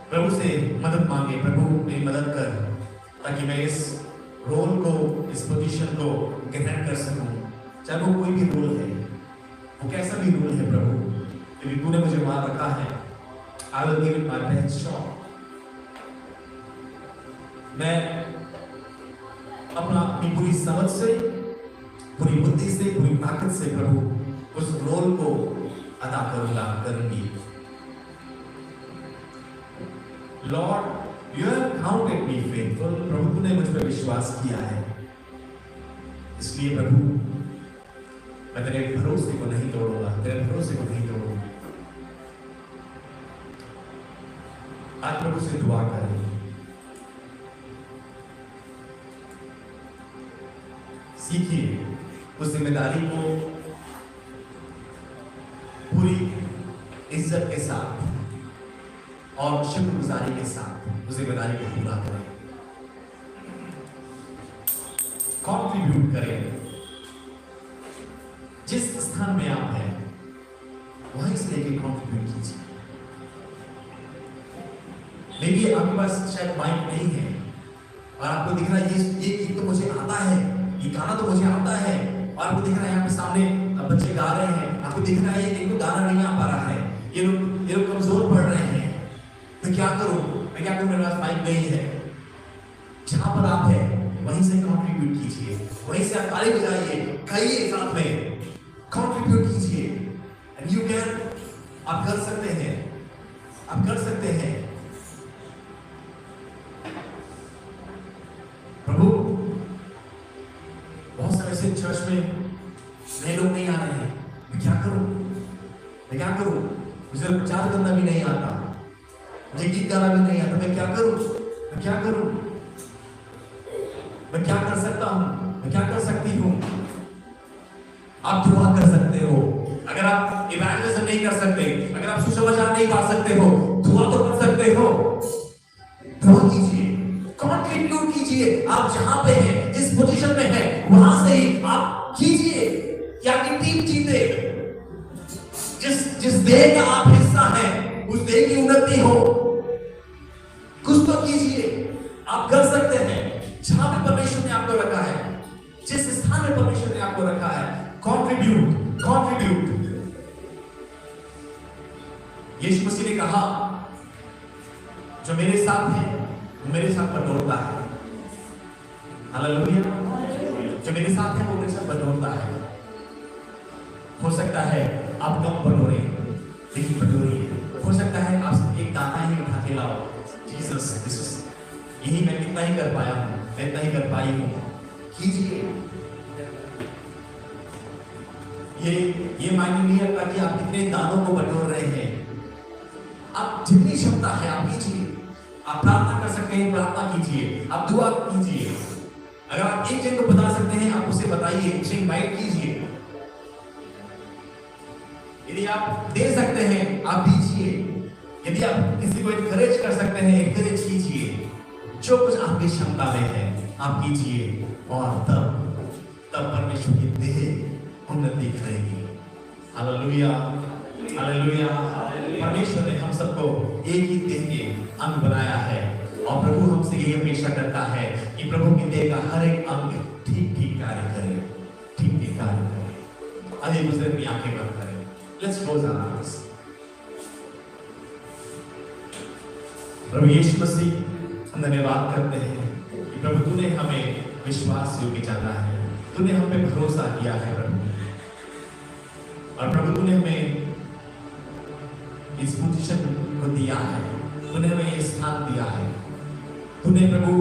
प्रभु से मदद मांगे। प्रभु मेरी मदद कर, ताकि मैं इस रोल को, इस पोजीशन को ग्रहण कर सकूं, चाहे वो कोई भी रोल है, वो कैसा भी रोल है। प्रभु क्योंकि तूने मुझे वहां रखा है, I will give it my best shot. मैं अपनी पूरी समझ से, पूरी बुद्धि से, पूरी ताकत से प्रभु उस रोल को अदा करूंगी। Lord you have counted me faithful. प्रभु तूने मुझ पर विश्वास किया है, इसलिए प्रभु मैं तेरे भरोसे को नहीं तोड़ूंगा, तेरे भरोसे को नहीं तोड़ूंगा। आज प्रभु से दुआ करें, सीखिए उस जिम्मेदारी को पूरी इज्जत के साथ और शुक्रगुजारी के साथ उस जिम्मेदारी को पूरा करें, कंट्रीब्यूट करें। जिस स्थान में आप हैं वहीं से लेके कंट्रीब्यूट कीजिए। मेरी आपके पास शायद माइक नहीं है और आपको दिख रहा है ये गीत तो मुझे आता है, ये गाना तो मुझे आता है, और आपको दिख रहा है यहाँ पे सामने बच्चे गा रहे हैं, आपको दिख रहा है इनको गाना नहीं आ पा रहा है, ये लोग कमजोर पड़ रहे हैं, मैं क्या करूं, मेरे पास माइक नहीं है। जहां पर आप हैं वहीं से कंट्रीब्यूट कीजिए, वहीं से आप ताली बजाइए, गाइए साथ में, कंट्रीब्यूट कीजिए। एंड यू कैन, आप कर सकते हैं, आप कर सकते हैं। प्रभु बहुत सारे से चर्च में नए लोग नहीं आ रहे हैं, मैं क्या करूं, मुझे प्रचार करना भी नहीं आता, मुझे गीत गाना भी नहीं आता, मैं क्या करूं, मैं क्या कर सकता हूं, मैं क्या कर सकती हूं। आप दुआ कर सकते हो। अगर आप इवेंजलिज्म नहीं कर सकते, अगर आप सुसमाचार नहीं पा सकते हो, दुआ तो कर सकते हो। दुआ कीजिए, कंट्रीब्यूट कीजिए। आप जहां पे हैं, जिस पोजीशन में हैं, वहां से ही आप कीजिए कि आपकी टीम जीते। जिस देह का आप हिस्सा हैं, उस देह की उन्नति हो। कुछ तो कीजिए, आप कर सकते हैं। जहां पे परमेश्वर ने आपको रखा है, जिस स्थान में परमेश्वर ने आपको रखा है, कंट्रीब्यूट। यीशु मसीह ने कहा, जो मेरे साथ है वो मेरे साथ बटोरता है। हालेलुया। जो मेरे साथ है वो मेरे साथ बटोरता है। हो सकता है आप कम बटोरे, लेकिन बटोरिए। हो सकता है आप एक दाना ही उठा के लाओ, जीसस यही मैं कितना ही कर पाया हूं, मैं इतना ही कर पाई हूं। कीजिए। ये मायने नहीं रखता कि आप कितने दानों को बटोर रहे हैं। आप जितनी क्षमता है आप कीजिए। आप प्रार्थना कर सकते हैं, प्रार्थना कीजिए। आप दुआ कीजिए। अगर आप एक जन को बता सकते हैं, आप उसे बताइए, उसे इनवाइट कीजिए। यदि आप दे सकते हैं, आप दीजिए। यदि आप किसी को एनकरेज कर सकते हैं, एनकरेज कीजिए। जो कुछ आपकी क्षमता में है आप कीजिए, और तब परमेश्वर की देह उन्नति करेगी। Hallelujah, hallelujah. परमेश्वर ने हम सबको एक ही देह के अंग बनाया है, और प्रभु हमसे यही अपेक्षा करता है कि प्रभु की देह का हर एक अंग ठीक कार्य करे, ठीक कार्य करे। आइए दूसरे की आंखें बंद करें। Let's close our eyes. प्रभु यीशु मसीह, हम धन्यवाद करते हैं कि प्रभु तूने हमें विश्वास योग्य जाना है, तूने हम पे भरोसा किया है प्रभु, और प्रभु तूने हमें इस पोजीशन को दिया है, तूने हमें ये स्थान दिया है, तूने प्रभु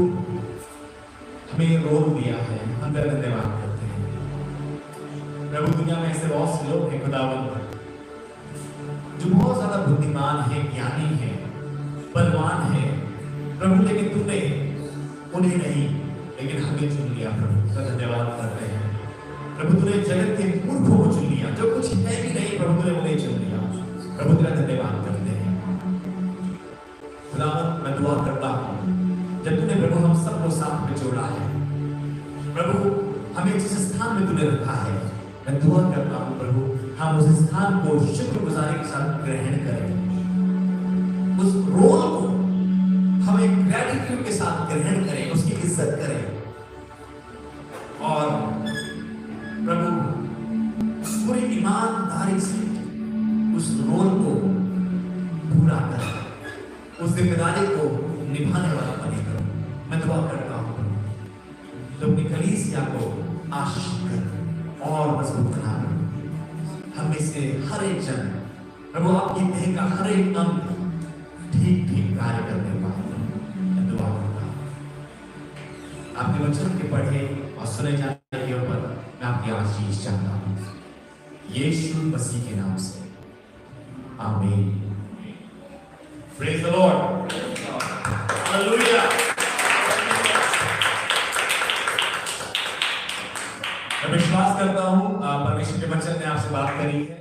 हमें रोल दिया है। हम तेरा धन्यवाद करते हैं प्रभु। दुनिया में ऐसे बहुत से लोग हैं खुदावंद, जो बहुत ज्यादा बुद्धिमान है, ज्ञानी है, बलवान है प्रभु, लेकिन तूने उन्हें नहीं, लेकिन हमें चुन लिया प्रभु। तेरा धन्यवाद करते हैं प्रभु। तूने जगत के मूर्खों को चुन लिया, जो कुछ है भी नहीं प्रभु, तूने उन्हें चुन लिया प्रभु। तेरा धन्यवाद करते हैं खुदावंद। मैं दुआ को जोड़ा है। प्रभु हमें जिस स्थान में तूने रखा है, मैं दुआ करता हूँ प्रभु हम उस स्थान को शुक्रगुजारी के साथ ग्रहण करें, उस रोल को हमें ग्रेटिट्यूड के साथ ग्रहण करें, उसकी इज्जत करें और प्रभु पूरी ईमानदारी से उस रोल को पूरा करें, उस जिम्मेदारी को निभाने वाला बने करो। मैं दुआ करता हूँ तो अपनी कलीसिया को आशीष कर और मजबूत बना दो। हम में से हर एक जन प्रभु आपकी देह का हर एक अंग ठीक ठीक कार्य करने पाए। मैं दुआ करता हूँ आपके वचन के पढ़े और सुने जाने के ऊपर मैं आपकी आशीष चाहता हूँ, यीशु मसीह के नाम से, आमीन। Praise the Lord. Hallelujah. मैं विश्वास करता हूँ परमेश्वर के वचन ने आपसे बात करी है।